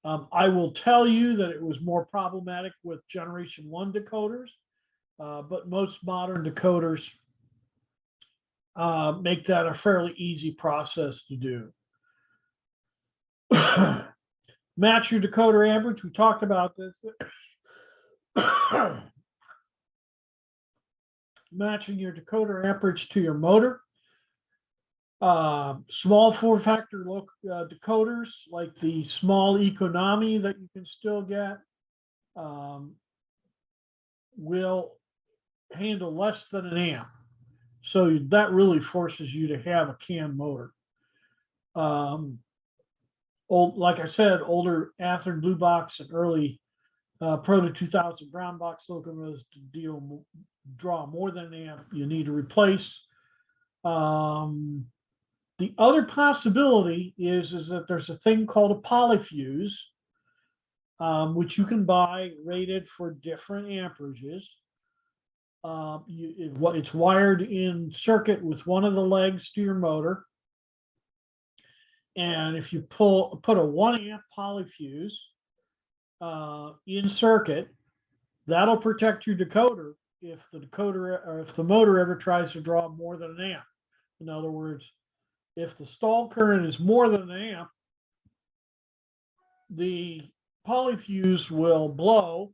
I will tell you that it was more problematic with Generation 1 decoders, but most modern decoders make that a fairly easy process to do. Match your decoder amperage. We talked about this. Matching your decoder amperage to your motor. Small form factor decoders like the small economy that you can still get will handle less than an amp. So that really forces you to have a CAN motor. Like I said, older Athearn blue box and early Proto 2000 brown box locomotives draw more than an amp. You need to replace. The other possibility is that there's a thing called a polyfuse, which you can buy rated for different amperages. It's wired in circuit with one of the legs to your motor. And if you put a 1 amp polyfuse in circuit, that'll protect your decoder if the motor ever tries to draw more than an amp. In other words, if the stall current is more than an amp, the polyfuse will blow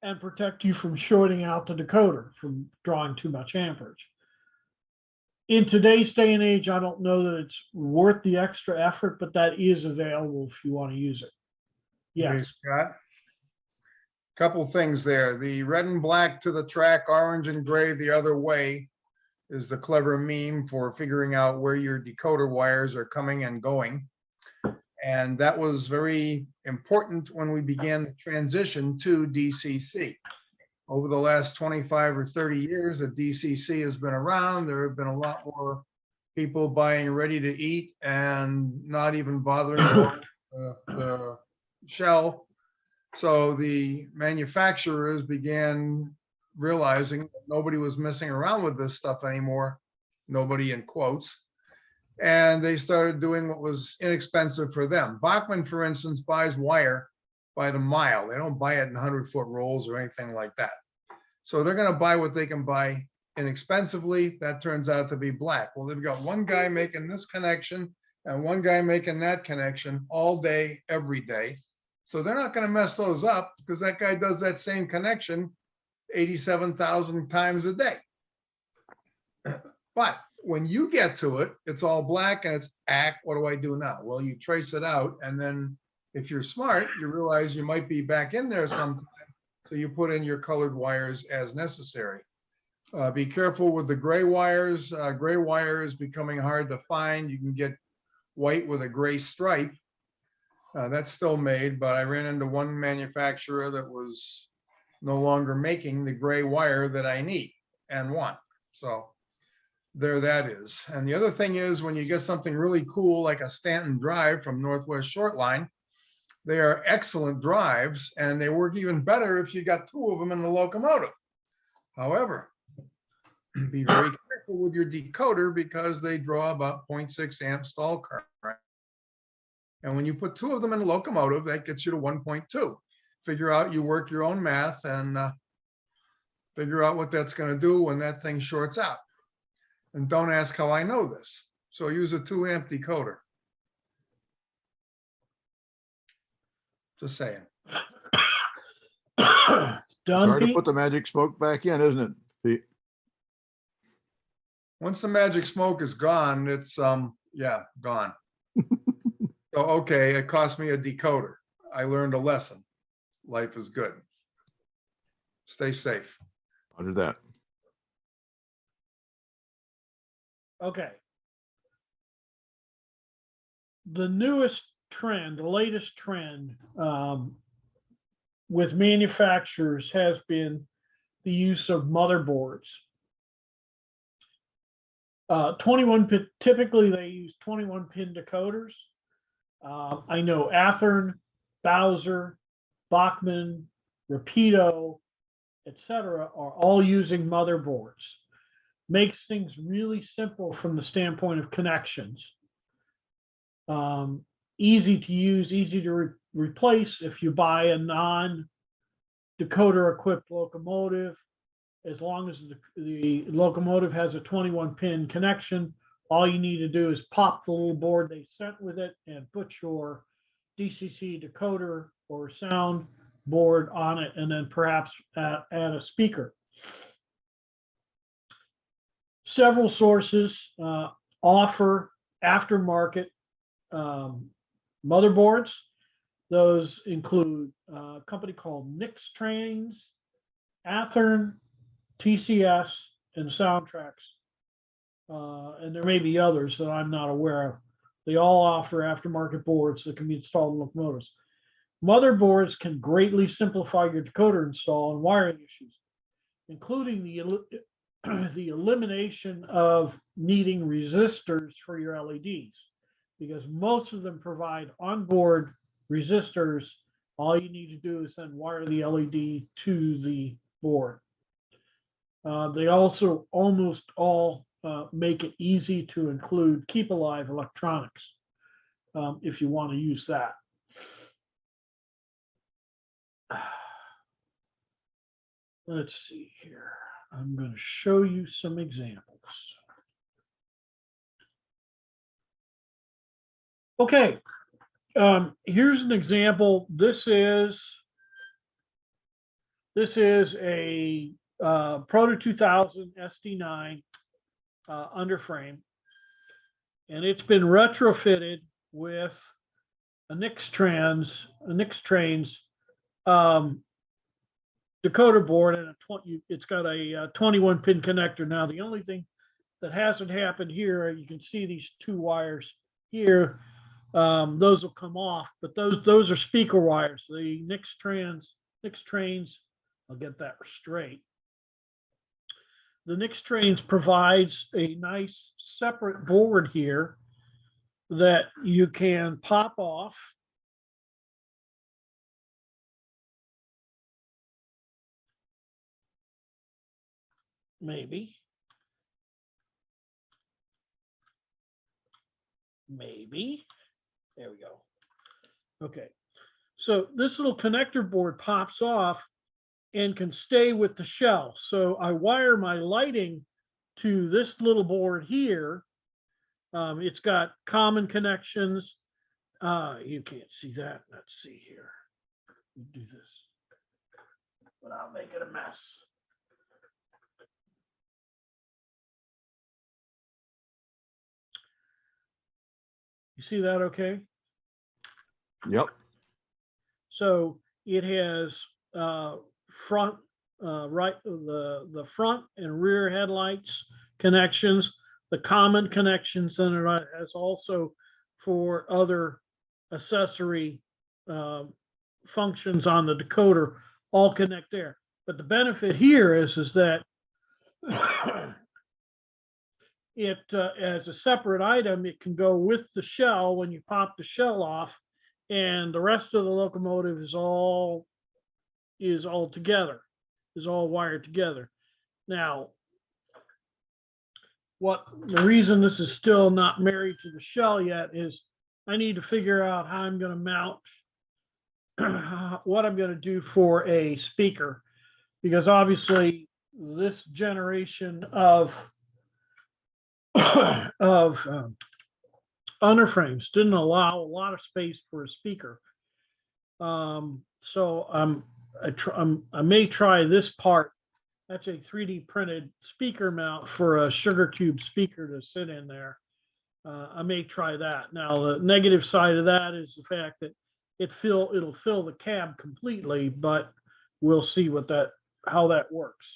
and protect you from shorting out the decoder from drawing too much amperage. In today's day and age, I don't know that it's worth the extra effort, but that is available if you want to use it. Okay, Yes. Scott. Couple things there. The red and black to the track, orange and gray the other way is the clever meme for figuring out where your decoder wires are coming and going. And that was very important when we began the transition to DCC. Over the last 25 or 30 years that DCC has been around, there have been a lot more people buying ready to eat and not even bothering the shell. So the manufacturers began realizing that nobody was messing around with this stuff anymore, nobody in quotes, and they started doing what was inexpensive for them. Bachmann, for instance, buys wire by the mile. They don't buy it in 100-foot rolls or anything like that. So they're going to buy what they can buy inexpensively. That turns out to be black. Well, they've got one guy making this connection and one guy making that connection all day, every day. So they're not going to mess those up because that guy does that same connection 87,000 times a day. But when you get to it, it's all black and it's what do I do now? Well, you trace it out, and then if you're smart, you realize you might be back in there sometime. So you put in your colored wires as necessary. Be careful with the gray wires. Gray wire is becoming hard to find. You can get white with a gray stripe. That's still made, but I ran into one manufacturer that was no longer making the gray wire that I need and want. So there that is. And the other thing is when you get something really cool like a Stanton drive from Northwest Shortline, they are excellent drives and they work even better if you got 2 of them in the locomotive. However, be very careful with your decoder because they draw about 0.6 amp stall current. And when you put 2 of them in the locomotive, that gets you to 1.2. Figure out, you work your own math and figure out what that's going to do when that thing shorts out. And don't ask how I know this. So use a 2 amp decoder. Just saying. It's Done, hard to Pete? put the magic smoke back in, isn't it, Pete? Once the magic smoke is gone, it's yeah, gone. So okay, it cost me a decoder. I learned a lesson. Life is good. Stay safe. Under that. Okay. The newest trend, the latest trend with manufacturers has been the use of motherboards. 21 pin, typically they use 21 pin decoders. I know Athearn, Bowser, Bachmann, Rapido, etc., are all using motherboards. Makes things really simple from the standpoint of connections. Easy to use, easy to replace if you buy a non-decoder equipped locomotive. As long as the locomotive has a 21-pin connection, all you need to do is pop the little board they sent with it and put your DCC decoder or sound board on it, and then perhaps add a speaker. Several sources offer aftermarket motherboards. Those include a company called Nix Trains, Athearn, TCS, and Soundtracks. And there may be others that I'm not aware of. They all offer aftermarket boards that can be installed in locomotives. Motherboards can greatly simplify your decoder install and wiring issues, including the elimination of needing resistors for your LEDs, because most of them provide onboard resistors. All you need to do is then wire the LED to the board. They also almost all make it easy to include keep alive electronics if you want to use that. Let's see here. I'm going to show you some examples. Okay, here's an example. This is a Proto 2000 SD9 underframe, and it's been retrofitted with a Nix Trains decoder board, and it's got a 21-pin connector. Now, the only thing that hasn't happened here, you can see these two wires here. Those will come off, but those are speaker wires. The Nix Trains, I'll get that straight. The Nix Trains provides a nice separate board here that you can pop off. Maybe. There we go. Okay. So this little connector board pops off and can stay with the shell. So I wire my lighting to this little board here. It's got common connections. You can't see that. Let's see here. Do this without making a mess. You see that okay? Yep. So it has front, the front and rear headlights connections, the common connections, and it has also for other accessory functions on the decoder all connect there. But the benefit here is that it as a separate item, it can go with the shell when you pop the shell off, and the rest of the locomotive is all together, is all wired together. Now, the reason this is still not married to the shell yet is I need to figure out how I'm going to mount what I'm going to do for a speaker, because obviously this generation of underframes didn't allow a lot of space for a speaker. So I may try this part. That's a 3D printed speaker mount for a sugar cube speaker to sit in there. I may try that. Now, the negative side of that is the fact that it'll fill the cab completely, but we'll see how that works.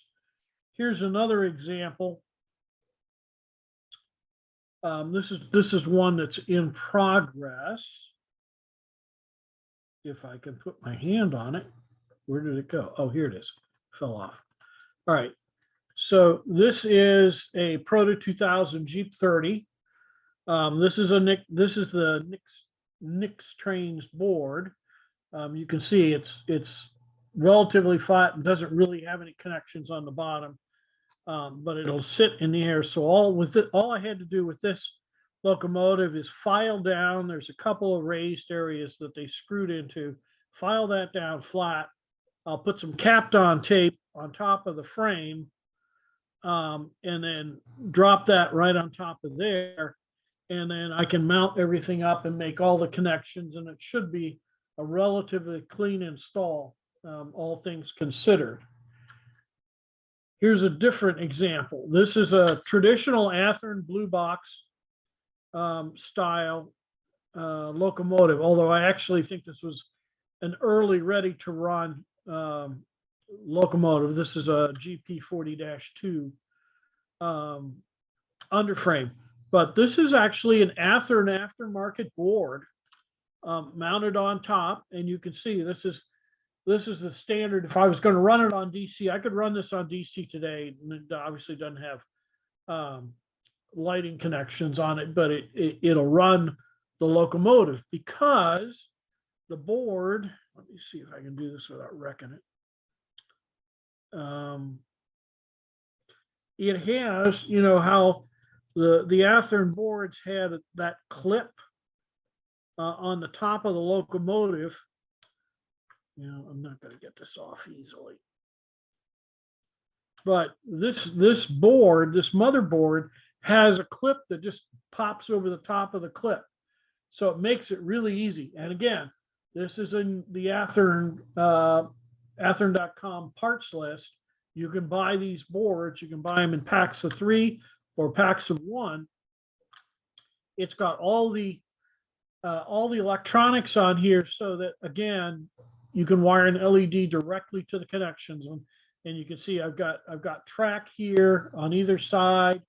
Here's another example. This is one that's in progress. If I can put my hand on it, where did it go? Oh, here it is. Fell off. All right. So this is a Proto 2000 Jeep 30. This is the Nix Trains board. You can see it's relatively flat and doesn't really have any connections on the bottom. But it'll sit in the air. So all I had to do with this locomotive is file down. There's a couple of raised areas that they screwed into. File that down flat. I'll put some capped on tape on top of the frame, and then drop that right on top of there. And then I can mount everything up and make all the connections, and it should be a relatively clean install, all things considered. Here's a different example. This is a traditional Athearn blue box style locomotive, although I actually think this was an early ready to run locomotive. This is a GP40-2 underframe, but this is actually an Athearn aftermarket board mounted on top, and you can see this is the standard. If I was going to run it on DC, I could run this on DC today. It obviously doesn't have lighting connections on it, but it'll run the locomotive because the board, let me see if I can do this without wrecking it. It has, you know, how the Athearn boards had that clip on the top of the locomotive. You know, I'm not going to get this off easily. But this board, this motherboard, has a clip that just pops over the top of the clip. So it makes it really easy. And again, this is in the Athearn, Athearn.com parts list. You can buy these boards. You can buy them in packs of 3 or packs of 1. It's got all the electronics on here, so that again, you can wire an LED directly to the connections. And you can see I've got track here on either side.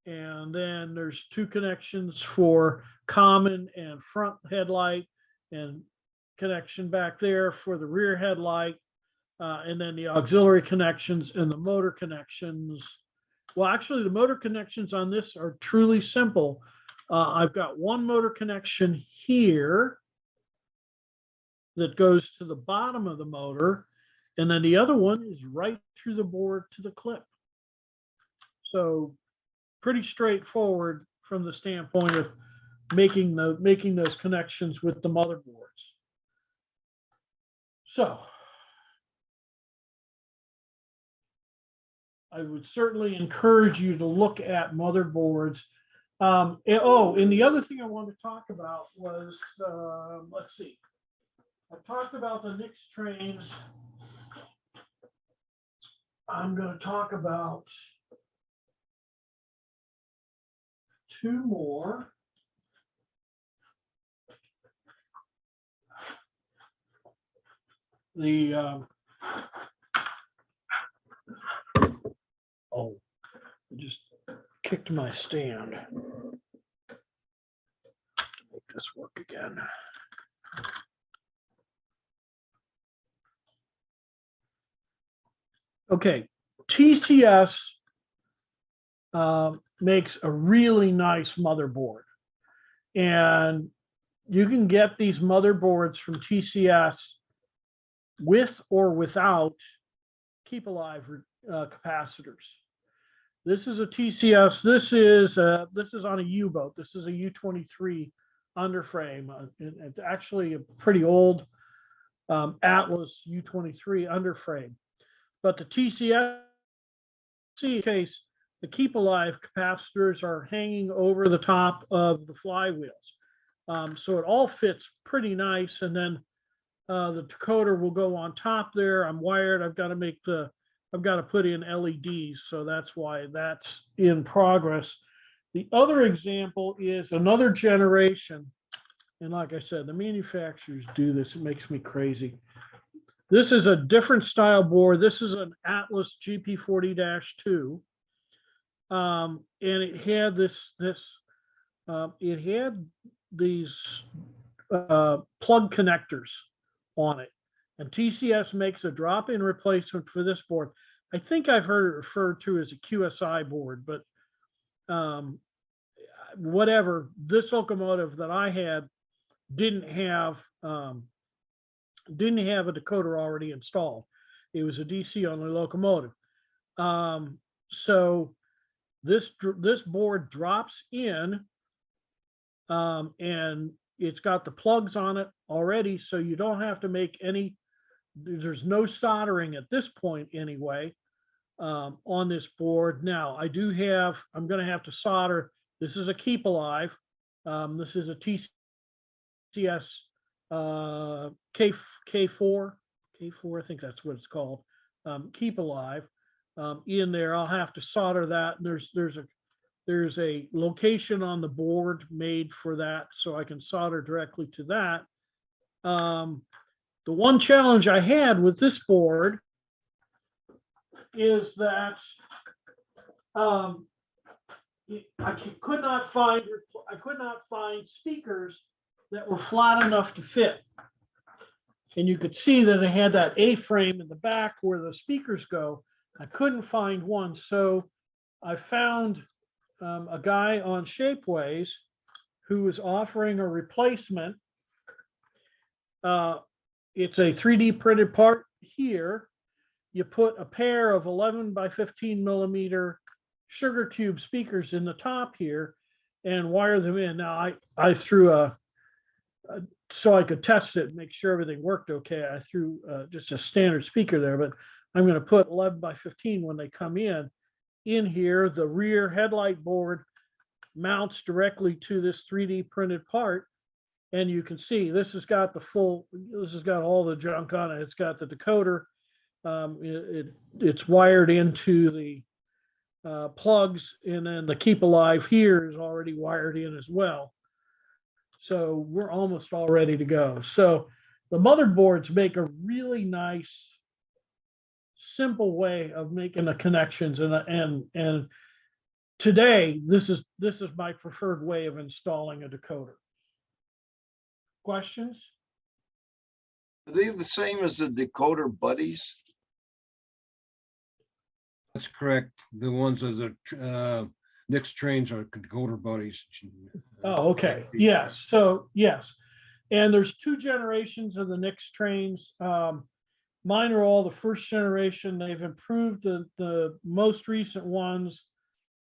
And then there's 2 connections for common and front headlight, and connection back there for the rear headlight. And then the auxiliary connections and the motor connections. Well, actually, the motor connections on this are truly simple. I've got one motor connection here that goes to the bottom of the motor, and then the other one is right through the board to the clip. So pretty straightforward from the standpoint of making those connections with the motherboards. So I would certainly encourage you to look at motherboards. And the other thing I wanted to talk about was, let's see. I talked about the Nix trains. I'm going to talk about 2 more. I just kicked my stand. Make this work again. Okay, TCS makes a really nice motherboard, and you can get these motherboards from TCS with or without keep alive capacitors. This is a TCS. This is on a U-boat. This is a U-23 underframe. It's actually a pretty old Atlas U-23 underframe. But the TCS case, the keep alive capacitors are hanging over the top of the flywheels. So it all fits pretty nice. And then the decoder will go on top there. I'm wired. I've got to put in LEDs. So that's why that's in progress. The other example is another generation. And like I said, the manufacturers do this. It makes me crazy. This is a different style board. This is an Atlas GP40-2. And it had these plug connectors on it. And TCS makes a drop-in replacement for this board. I think I've heard it referred to as a QSI board, but whatever. This locomotive that I had didn't have didn't have a decoder already installed. It was a DC only locomotive. So this board drops in, and it's got the plugs on it already, so you don't have to make any, there's no soldering at this point anyway, on this board. Now, I'm going to have to solder. This is a Keep Alive. This is a TCS K4, I think that's what it's called. Keep Alive. In there, I'll have to solder that. And there's a location on the board made for that, so I can solder directly to that. The one challenge I had with this board is that I could not find speakers that were flat enough to fit. And you could see that it had that A-frame in the back where the speakers go. I couldn't find one, so I found a guy on Shapeways who was offering a replacement. It's a 3D printed part here. You put a pair of 11 by 15 millimeter sugar tube speakers in the top here and wire them in. Now I threw so I could test it and make sure everything worked okay. I threw just a standard speaker there, but I'm going to put 11 by 15 when they come in here. The rear headlight board mounts directly to this 3D printed part. And you can see this has got all the junk on it. It's got the decoder. It's wired into the plugs, and then the Keep Alive here is already wired in as well. So we're almost all ready to go. So the motherboards make a really nice, simple way of making the connections. And today, this is my preferred way of installing a decoder. Questions? Are they the same as the decoder buddies? That's correct. The ones that are Nick's trains are decoder buddies. Oh, okay. Yes. So yes. And there's 2 generations of the Nix trains. Mine are all the first generation. They've improved the most recent ones,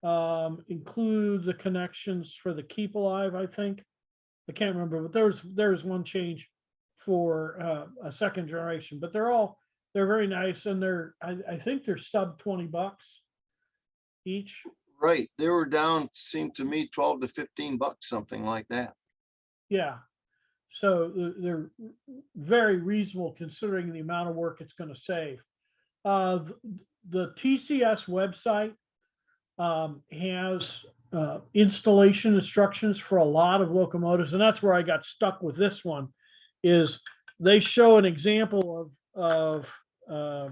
include the connections for the Keep Alive, I think. I can't remember, but there's one change for a second generation, but they're very nice, and I think they're sub $20 each. Right, they were down, seemed to me, 12 to 15 bucks, something like that. Yeah, so they're very reasonable considering the amount of work it's going to save. The TCS website has installation instructions for a lot of locomotives, and that's where I got stuck with this one. Is they show an example of a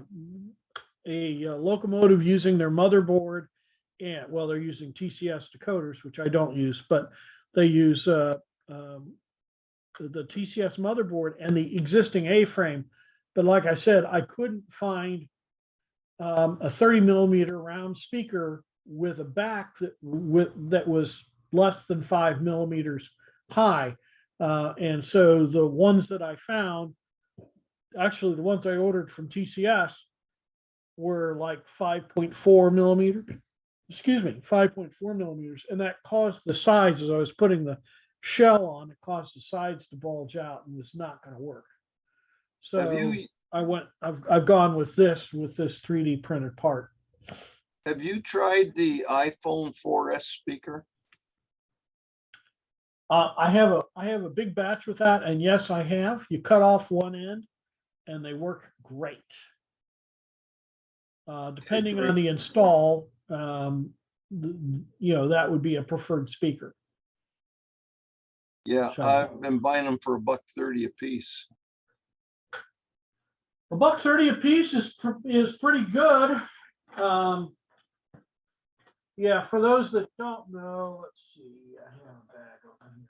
locomotive using their motherboard, and well, they're using TCS decoders, which I don't use, but they use the TCS motherboard and the existing A-frame. But like I said, I couldn't find a 30 millimeter round speaker with a back that was less than 5 millimeters high. And so the ones that I found, actually the ones I ordered from TCS were like 5.4 millimeters. Excuse me, 5.4 millimeters. And that caused the sides, as I was putting the shell on, it caused the sides to bulge out and was not going to work. So I've gone with this 3D printed part. Have you tried the iPhone 4S speaker? I have a big batch with that, and yes, I have. You cut off one end, and they work great. Depending on the install, that would be a preferred speaker. Yeah, So, I've been buying them for $1.30 a piece. $1.30 a piece is pretty good. Yeah, for those that don't know, let's see. I have a bag open here.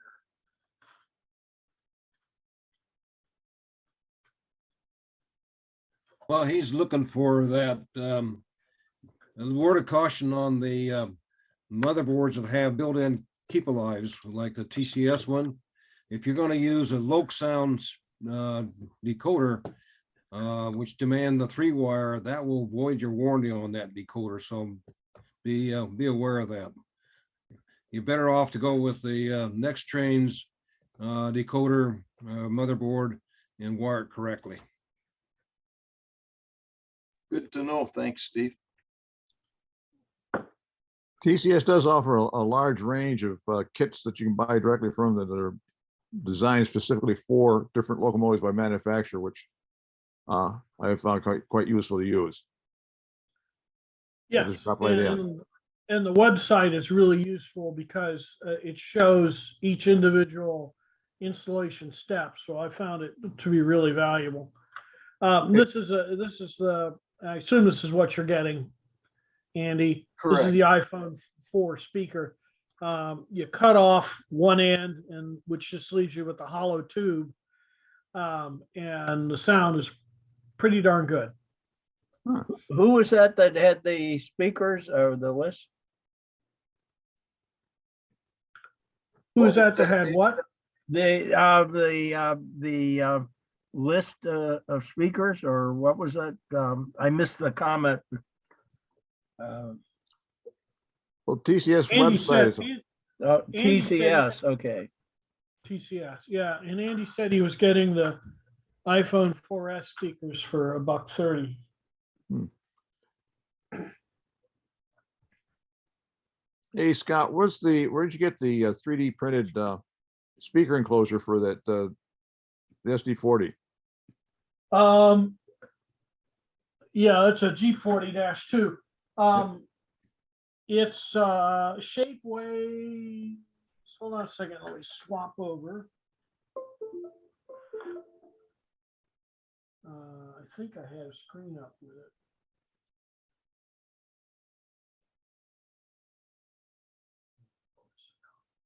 Well, he's looking for that. A word of caution on the motherboards that have built-in keep alives, like the TCS one. If you're going to use a Loc sound decoder, which demand the 3-wire, that will void your warranty on that decoder. So be aware of that. You're better off to go with the Next Train's decoder motherboard and wire it correctly. Good to know. Thanks, Steve. TCS does offer a large range of kits that you can buy directly from them that are designed specifically for different locomotives by manufacturer, which I have found quite useful to use. Yes, just drop right in. and the website is really useful because it shows each individual installation step. So I found it to be really valuable. This is I assume this is what you're getting, Andy. This is Correct. the iPhone 4 speaker. You cut off one end, and which just leaves you with the hollow tube, and the sound is pretty darn good. Who was that had the speakers or the list? Who is that that had what? The list of speakers, or what was that? I missed the comment. Well, TCS Andy website said, is Andy said- TCS, okay. TCS, yeah. And Andy said he was getting the iPhone 4S speakers for $130. Hey, Scott, where'd you get the 3D printed speaker enclosure for that the SD40? Yeah, it's a G40-2. It's Shapeways. Hold on a second. Let me swap over. I think I have screen up with it.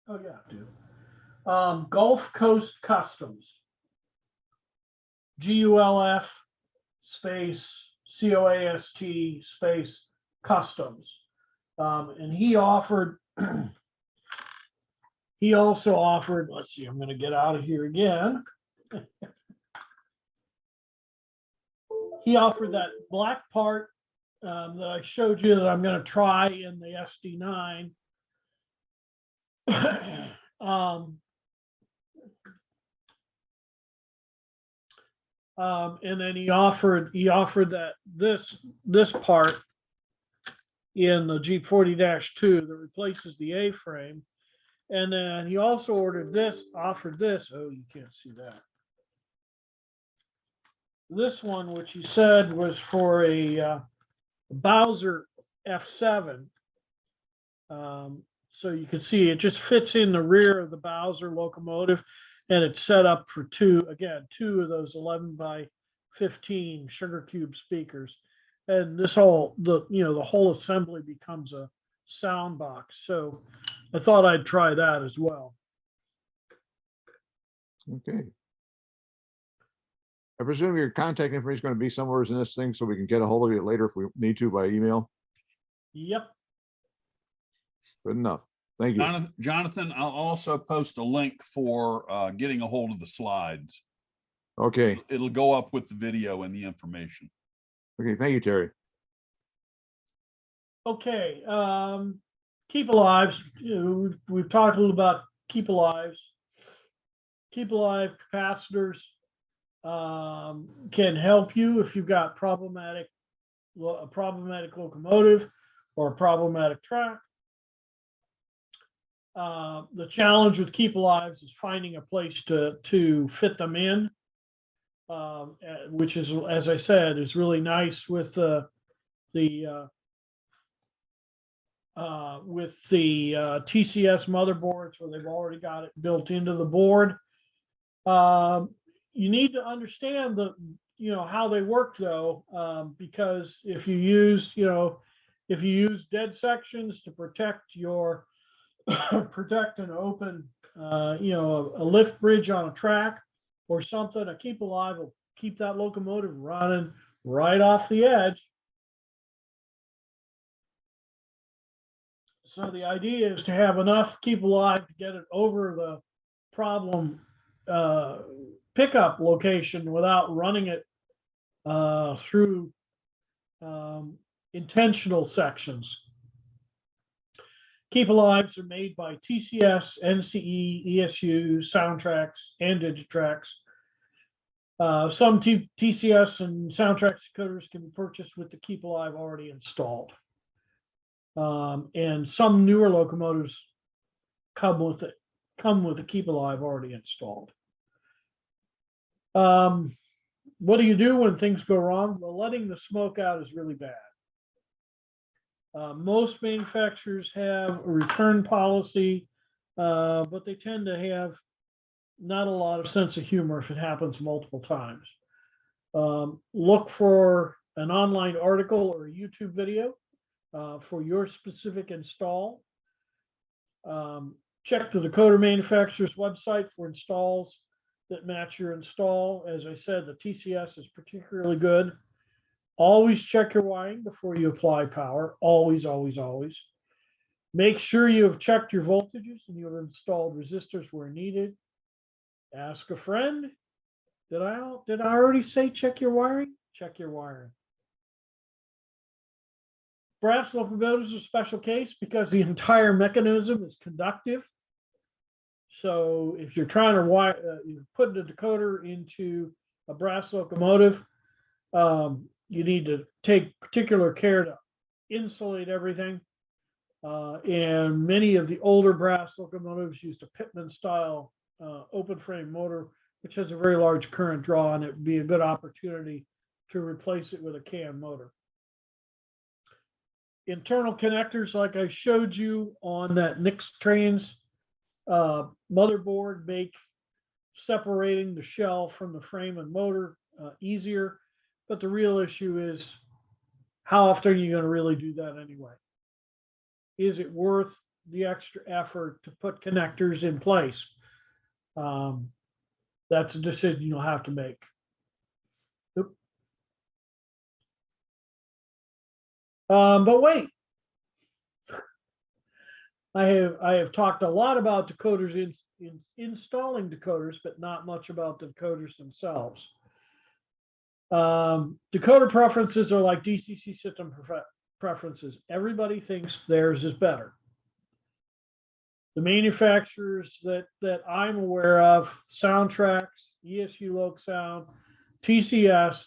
Oh yeah, I do. Gulf Coast Customs. GULF space COAST space customs. And he offered, he also offered, let's see, I'm going to get out of here again. He offered that black part that I showed you that I'm going to try in the SD9. And then he offered that this part in the G40-2 that replaces the A-frame. And then he also offered this. Oh, you can't see that. This one, which he said was for a Bowser F7. So you can see it just fits in the rear of the Bowser locomotive, and it's set up for two of those 11x15 sugar cube speakers. And this whole, the whole assembly becomes a sound box. So I thought I'd try that as well. Okay. I presume your contact information is going to be somewhere in this thing so we can get a hold of you later if we need to by email. Yep. Good enough. Thank you. Jonathan, I'll also post a link for getting a hold of the slides. Okay. It'll go up with the video and the information. Okay. Thank you, Terry. Okay. Keep Alive. We've talked a little about Keep Alive. Keep Alive capacitors can help you if you've got a problematic locomotive or a problematic track. The challenge with Keep Alive is finding a place to fit them in, which is, as I said, is really nice with the TCS motherboards where they've already got it built into the board. You need to understand how they work though, because if you use dead sections to protect an open, a lift bridge on a track or something, a Keep Alive will keep that locomotive running right off the edge. So the idea is to have enough Keep Alive to get it over the problem pickup location without running it through intentional sections. Keep Alives are made by TCS, NCE, ESU, Soundtracks, and Digitrax. Some TCS and Soundtracks decoders can be purchased with the Keep Alive already installed. And some newer locomotives come with the Keep Alive already installed. What do you do when things go wrong? Well, letting the smoke out is really bad. Most manufacturers have a return policy, but they tend to have not a lot of sense of humor if it happens multiple times. Look for an online article or a YouTube video for your specific install. Check the decoder manufacturer's website for installs that match your install. As I said, the TCS is particularly good. Always check your wiring before you apply power. Always, always, always. Make sure you have checked your voltages and you have installed resistors where needed. Ask a friend. Did I already say check your wiring? Check your wiring. Brass locomotives are a special case because the entire mechanism is conductive. So if you're trying to you're putting a decoder into a brass locomotive, you need to take particular care to insulate everything. And many of the older brass locomotives used a Pitman style open frame motor, which has a very large current draw, and it would be a good opportunity to replace it with a CAN motor. Internal connectors, like I showed you on that Nix Trains motherboard, make separating the shell from the frame and motor easier. But the real issue is, how often are you going to really do that anyway? Is it worth the extra effort to put connectors in place? That's a decision you'll have to make. But wait, I have talked a lot about decoders in installing decoders, but not much about the decoders themselves. Decoder preferences are like DCC system preferences. Everybody thinks theirs is better. The manufacturers that I'm aware of: Soundtracks, ESU Loc Sound, TCS,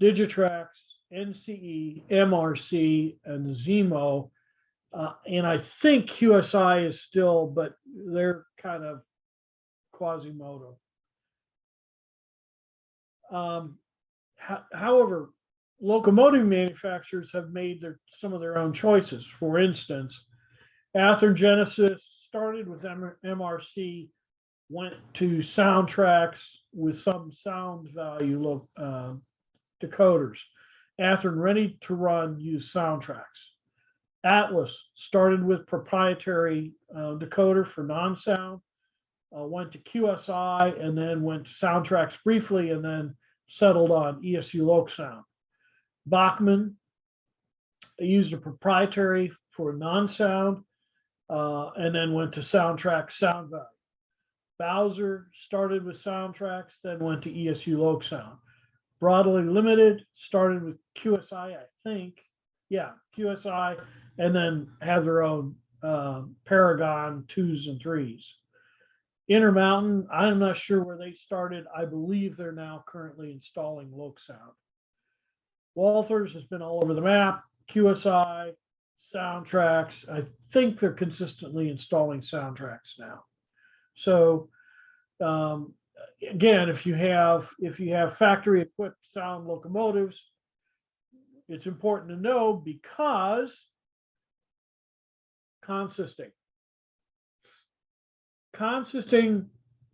Digitrax, NCE, MRC, and Zemo. And I think QSI is still, but they're kind of Quasimodo. However, locomotive manufacturers have made some of their own choices. For instance, Athearn Genesis started with MRC, went to Soundtracks with some sound value decoders. Athearn Ready to Run used Soundtracks. Atlas started with proprietary decoder for non-sound, went to QSI, and then went to Soundtracks briefly, and then settled on ESU Loc Sound. Bachmann used a proprietary for non-sound, and then went to Soundtrack sound value. Bowser started with Soundtracks, then went to ESU Loc Sound. Broadly Limited started with QSI, I think. Yeah, QSI, and then have their own Paragon 2s and 3s. Intermountain, I'm not sure where they started. I believe they're now currently installing Loc Sound. Walthers has been all over the map. QSI, Soundtracks. I think they're consistently installing Soundtracks now. So again, if you have factory equipped sound locomotives, it's important to know, because consisting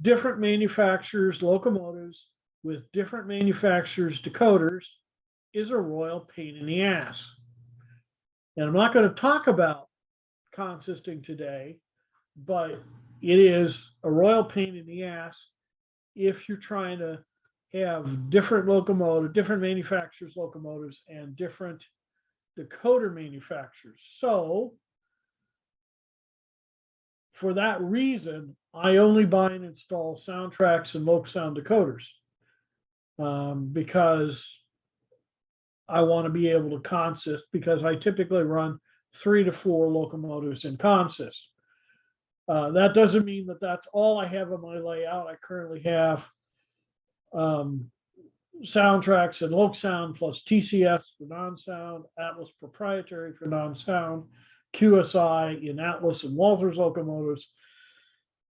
different manufacturers' locomotives with different manufacturers' decoders is a royal pain in the ass. And I'm not going to talk about consisting today, but it is a royal pain in the ass if you're trying to have different manufacturers' locomotives and different decoder manufacturers. So for that reason, I only buy and install soundtracks and loc sound decoders. Because I want to be able to consist, because I typically run 3 to 4 locomotives in consist. That doesn't mean that that's all I have on my layout. I currently have soundtracks and loc sound plus TCS for non-sound, Atlas proprietary for non-sound, QSI in Atlas and Walther's locomotives,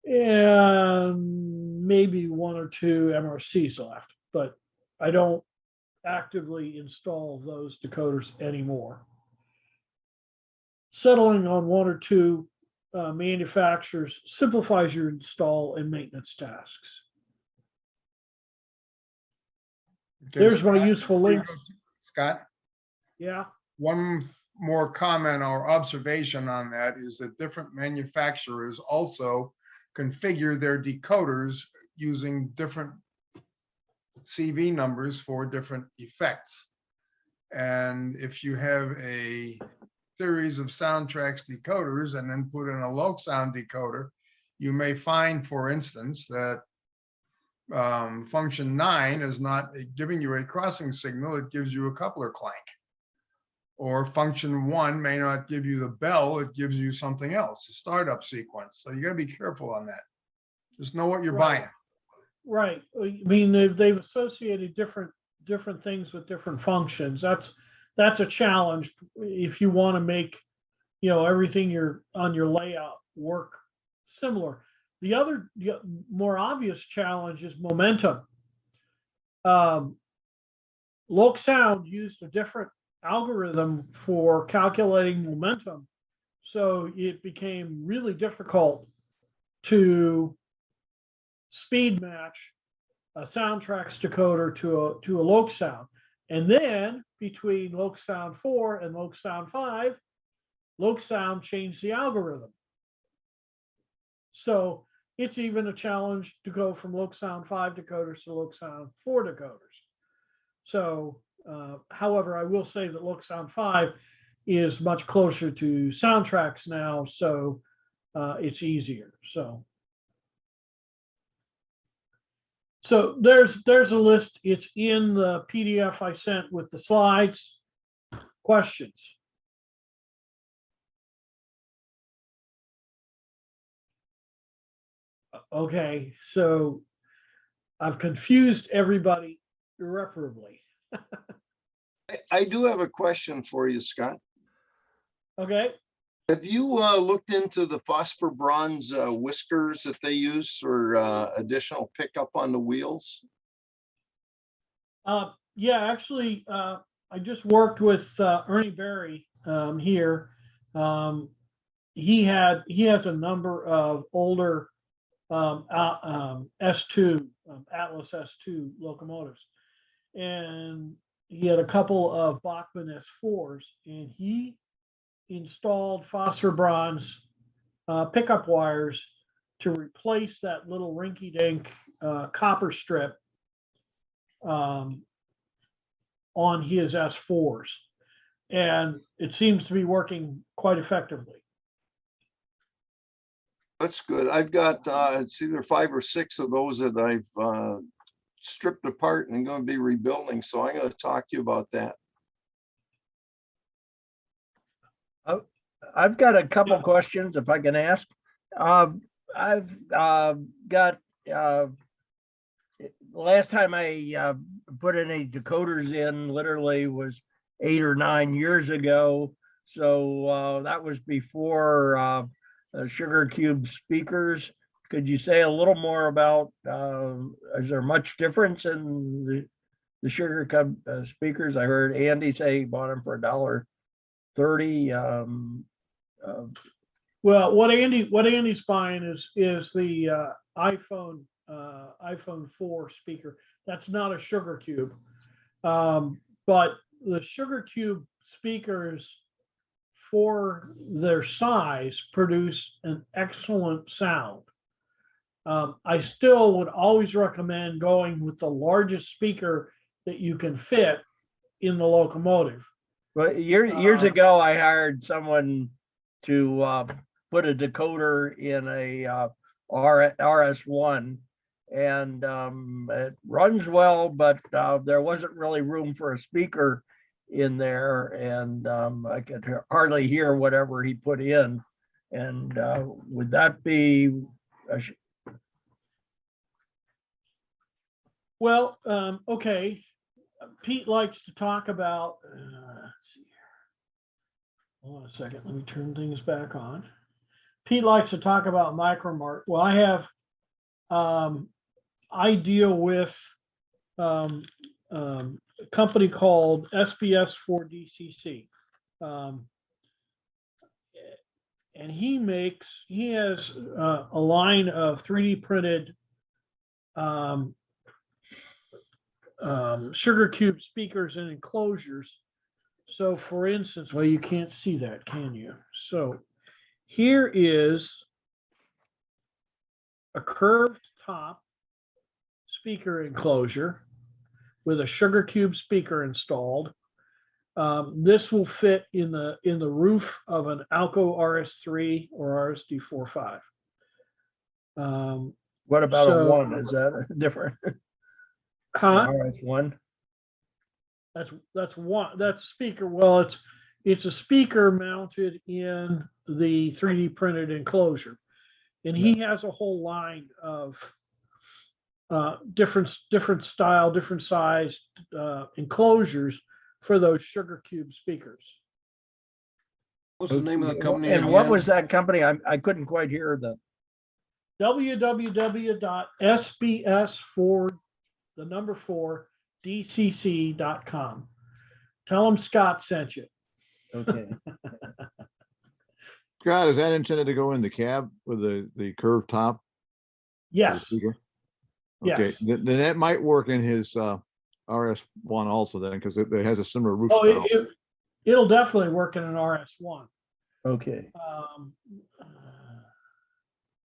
and maybe 1 or 2 MRCs left, but I don't actively install those decoders anymore. Settling on 1 or 2 manufacturers simplifies your install and maintenance tasks. Okay, There's my Scott, useful before you links. go to- Scott, Yeah, one more comment or observation on that is that different manufacturers also configure their decoders using different CV numbers for different effects. And if you have a series of soundtracks decoders and then put in a loc sound decoder, you may find, for instance, that function 9 is not giving you a crossing signal, it gives you a coupler clank. Or function 1 may not give you the bell, it gives you something else, a startup sequence. So you gotta be careful on that. Just know what you're Right. buying. right. I mean, they've associated different things with different functions. That's a challenge if you want to make, everything on your layout work similar. The other more obvious challenge is momentum. Loc sound used a different algorithm for calculating momentum, so it became really difficult to speed match a soundtracks decoder to a loc sound. And then between loc sound 4 and loc sound 5, loc sound changed the algorithm. So it's even a challenge to go from loc sound 5 decoders to loc sound 4 decoders. So, however, I will say that loc sound 5 is much closer to soundtracks now, so it's easier. So there's a list. It's in the PDF I sent with the slides. Questions? Okay, so I've confused everybody irreparably. I do have a question for you, Scott. Okay, Have you looked into the phosphor bronze whiskers that they use for additional pickup on the wheels? yeah, actually, I just worked with Ernie Berry here. He has a number of older S2 Atlas S2 locomotives, and he had a couple of Bachmann S4s, and he installed phosphor bronze pickup wires to replace that little rinky-dink copper strip on his S4s, and it seems to be working quite effectively. That's good. I've got, it's either 5 or 6 of those that I've stripped apart and going to be rebuilding. So I'm going to talk to you about that. I've got a couple questions if I can ask. I've got last time I put any decoders in literally was 8 or 9 years ago. So that was before Sugar Cube speakers. Could you say a little more about, is there much difference in the Sugar Cube speakers? I heard Andy say he bought them for $1.30. Well, what Andy's buying is the iPhone 4 speaker. That's not a Sugar Cube, but the Sugar Cube speakers, for their size, produce an excellent sound. I still would always recommend going with the largest speaker that you can fit in the locomotive. But years ago, I hired someone to put a decoder in a RS1. And it runs well, but there wasn't really room for a speaker in there, and I could hardly hear whatever he put in. And would that be Well, okay. Pete likes to talk about, let's see here. Hold on a second, let me turn things back on. Pete likes to talk about micromart. Well, I have, I deal with a company called SBS for DCC. And he has a line of 3D printed sugar cube speakers and enclosures. So for instance, well, you can't see that, can you? So here is a curved top speaker enclosure with a sugar cube speaker installed. This will fit in the roof of an Alco RS3 or RSD45. what about So- a one? Is that different? Huh? RS1. That's one. That's speaker. Well, it's a speaker mounted in the 3D printed enclosure, and he has a whole line of different style, different size enclosures for those sugar cube speakers. What's the name of the company? And what again? was that company? I couldn't quite hear the. www.sbs for the number 4 dcc.com. Tell them Scott sent you. Okay. Scott, is that intended to go in the cab with the curved top? for the Yes. speaker? Yes. Okay, then that might work in his RS1 also then, because it has a similar roof Oh, style. it'll definitely work in an RS1. Okay.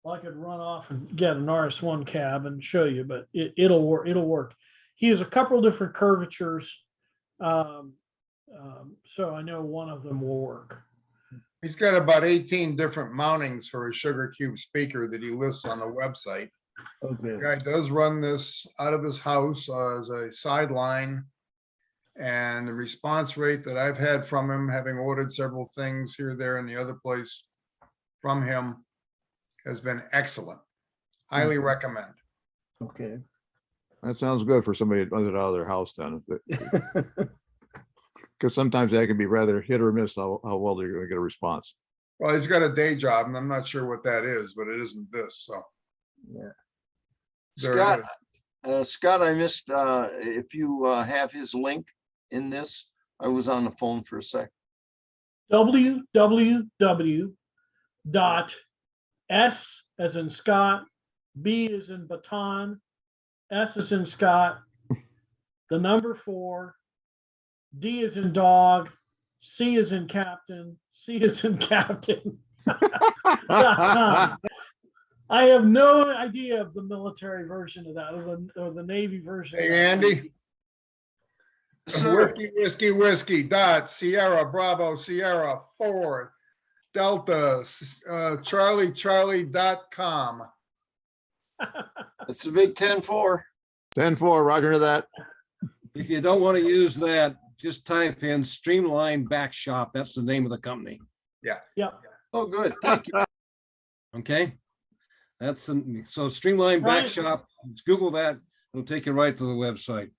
Well, I could run off and get an RS1 cab and show you, but it'll work. It'll work. He has a couple of different curvatures, so I know one of them will work. He's got about 18 different mountings for a sugar cube speaker that he lists on the website. Okay. The guy does run this out of his house as a sideline. And the response rate that I've had from him, having ordered several things here, there, and the other place from him, has been excellent. Highly recommend. Okay. That sounds good for somebody that runs it out of their house then. Because sometimes that can be rather hit or miss how well they're gonna get a response. Well, he's got a day job, and I'm not sure what that is, but it isn't this, so. Yeah. There it Scott, is. Scott, I missed, if you have his link in this, I was on the phone for a sec. www.s as in Scott, B as in baton, S as in Scott, the number 4, D as in dog, C as in captain, C as in captain. I have no idea of the military version of that, or the Navy version. of Hey, that. Andy. Sir, Whiskey, dot, Sierra, Bravo, Sierra, 4, Delta, Charlie.com. it's a big 10-4. 10-4, roger to that. If you don't want to use that, just type in Streamline Back Shop. That's the name of the company. Yep. Oh, good. Thank you. Okay. So Streamline Back Right. Shop, Google that. It'll take you right to the website.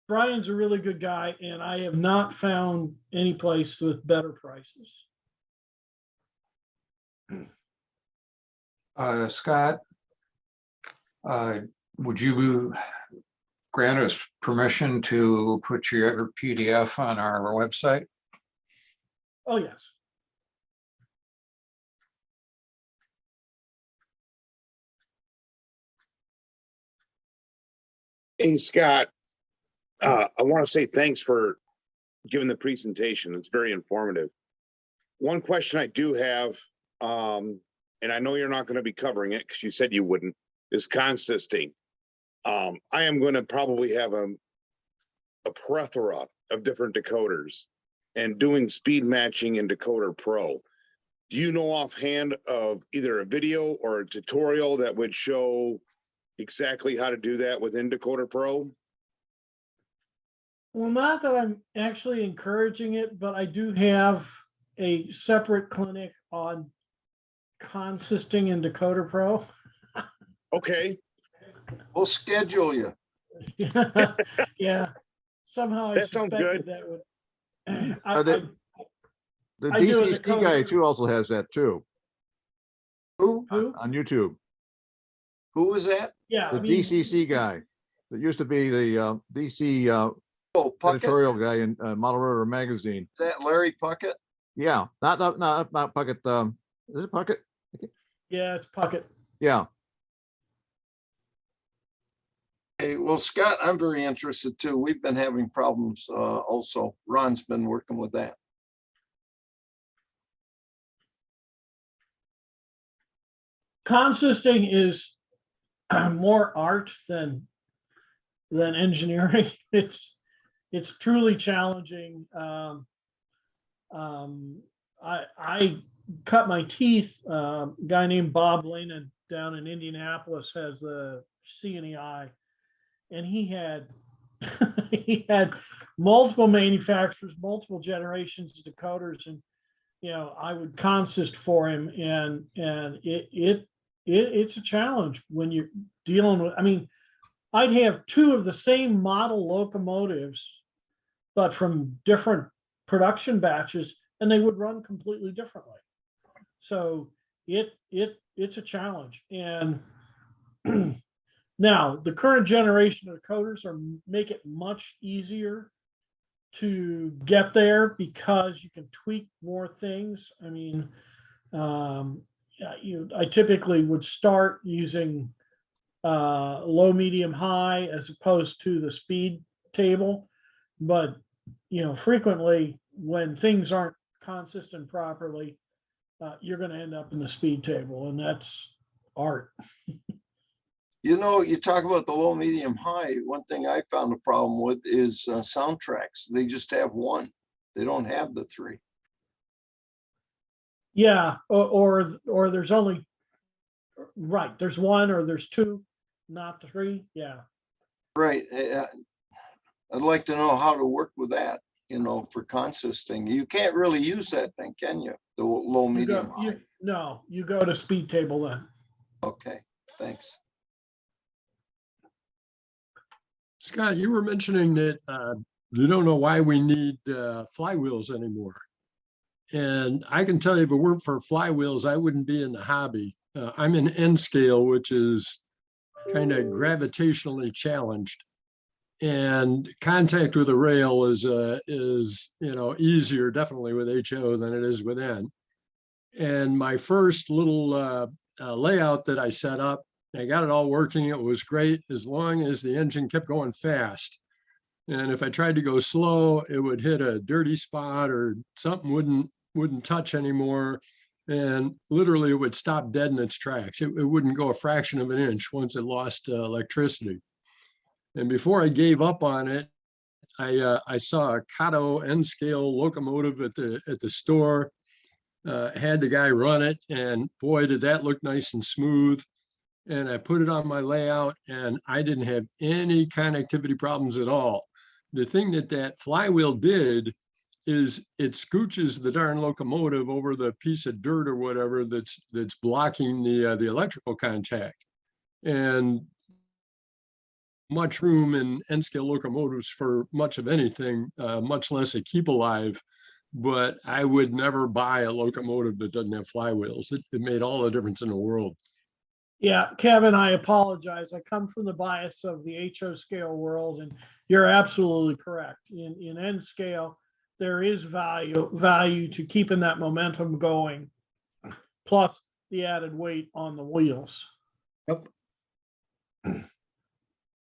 Brian's a really good guy, and I have not found any place with better prices. Scott, would you grant us permission to put your PDF on our website? Oh, yes. Hey, Scott, I want to say thanks for giving the presentation. It's very informative. One question I do have, and I know you're not going to be covering it because you said you wouldn't, is consisting. I am going to probably have a plethora of different decoders and doing speed matching in Decoder Pro. do you know offhand of either a video or a tutorial that would show exactly how to do that within Decoder Pro? Well, not that I'm actually encouraging it, but I do have a separate clinic on consisting in Decoder Pro. Okay, We'll schedule you. Yeah, somehow I That sounds suspected good. that would. The I do a DCC Decoder. guy too also has that too, Who on YouTube. was that? Yeah, The I mean, DCC guy, that used to be the DC Oh, Puckett? editorial guy in Model Railroad magazine. Is that Larry Puckett? Yeah, not Puckett. Is it Puckett? yeah, it's Puckett. Yeah. Hey, well, Scott, I'm very interested too. We've been having problems also. Ron's been working with that. Consisting is more art than engineering. It's truly challenging. I cut my teeth. A guy named Bob Lehnan down in Indianapolis has a CNEI, and he had he had multiple manufacturers, multiple generations of decoders, and I would consist for him, and it's a challenge when you're dealing with. I mean, I'd have two of the same model locomotives, but from different production batches, and they would run completely differently. So it's a challenge. And now the current generation of decoders make it much easier to get there because you can tweak more things. I mean, I typically would start using low, medium, high as opposed to the speed table, but frequently when things aren't consistent properly, you're going to end up in the speed table, and that's art. You talk about the low, medium, high. One thing I found a problem with is soundtracks. They just have one. They don't have the three. Yeah, or there's only right. There's one or there's two, not three. Yeah. Right. I'd like to know how to work with that, for consisting. You can't really use that thing, can you? The low, medium, high. No, you go to speed table then. Okay, thanks. Scott, you were mentioning that you don't know why we need flywheels anymore. And I can tell you, if it weren't for flywheels, I wouldn't be in the hobby. I'm in N scale, which is kind of gravitationally challenged. And contact with a rail is easier definitely with HO than it is with N. And my first little layout that I set up, I got it all working. It was great as long as the engine kept going fast. And if I tried to go slow, it would hit a dirty spot or something wouldn't touch anymore. And literally it would stop dead in its tracks. It wouldn't go a fraction of an inch once it lost electricity. And before I gave up on it, I saw a Caddo N scale locomotive at the store, had the guy run it, and boy, did that look nice and smooth. And I put it on my layout and I didn't have any connectivity problems at all. The thing that flywheel did is it scooches the darn locomotive over the piece of dirt or whatever that's blocking the electrical contact. And much room in N-scale locomotives for much of anything, much less a keep alive. But I would never buy a locomotive that doesn't have flywheels. It made all the difference in the world. Yeah, Kevin, I apologize. I come from the bias of the HO scale world, and you're absolutely correct. In N scale, there is value to keeping that momentum going, plus the added weight on the wheels. Yep.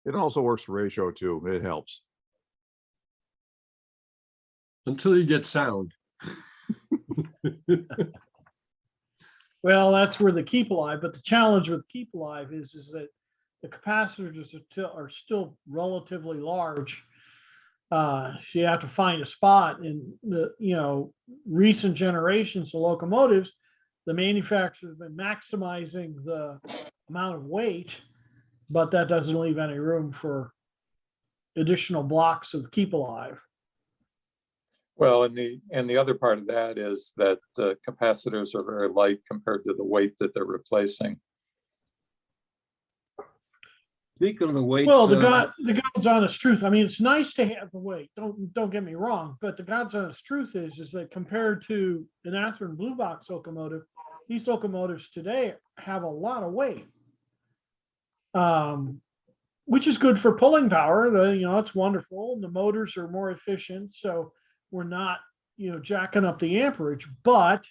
It also works for ratio too. It helps. Until you get sound. Well, that's where the keep alive, but the challenge with keep alive is that the capacitors are still relatively large. So you have to find a spot in the recent generations of locomotives. the manufacturer's been maximizing the amount of weight, but that doesn't leave any room for additional blocks of keep alive. Well, and the other part of that is that the capacitors are very light compared to the weight that they're replacing. Speaking of the weights. Well, the God's honest truth. I mean, it's nice to have the weight. Don't get me wrong, but the God's honest truth is that compared to an Athearn blue box locomotive, these locomotives today have a lot of weight, which is good for pulling power. It's wonderful. The motors are more efficient, so we're not jacking up the amperage. But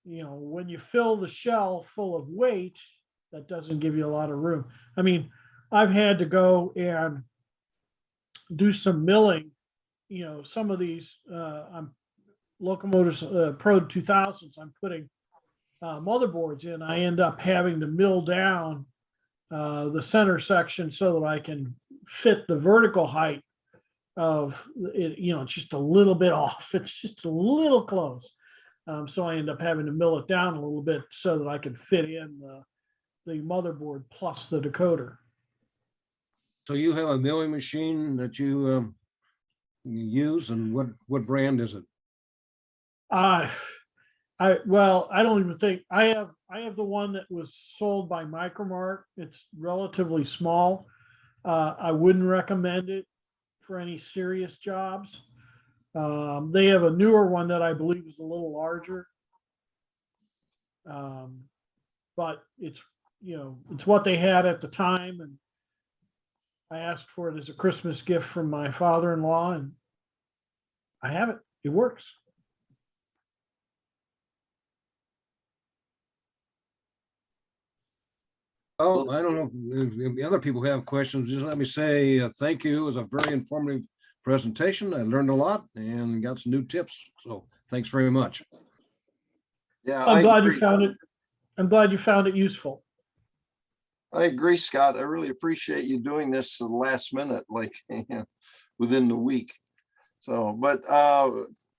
when you fill the shell full of weight, that doesn't give you a lot of room. I mean, I've had to go and do some milling. Some of these locomotives, Pro 2000s, I'm putting motherboards in. I end up having to mill down the center section so that I can fit the vertical height of it. It's just a little bit off. It's just a little close. So I end up having to mill it down a little bit so that I can fit in the motherboard plus the decoder. So you have a milling machine that you use, and what brand is it? I don't even think I have the one that was sold by Micromart. It's relatively small. I wouldn't recommend it for any serious jobs. They have a newer one that I believe is a little larger. But it's what they had at the time, and I asked for it as a Christmas gift from my father-in-law, and I have it. It works. Oh, I don't know if the other people have questions. Just let me say thank you. It was a very informative presentation. I learned a lot and got some new tips. So thanks very much. Yeah, I'm glad you agree. found it. I'm glad you found it useful. I agree, Scott. I really appreciate you doing this at the last minute, like within the week. So, but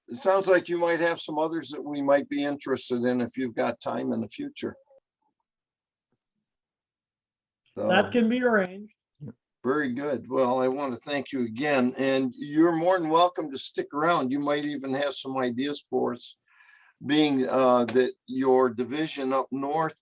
it sounds like you might have some others that we might be interested in if you've got time in the future. So, That can be arranged. very good. Well, I want to thank you again, and you're more than welcome to stick around. You might even have some ideas for us, being that your division up north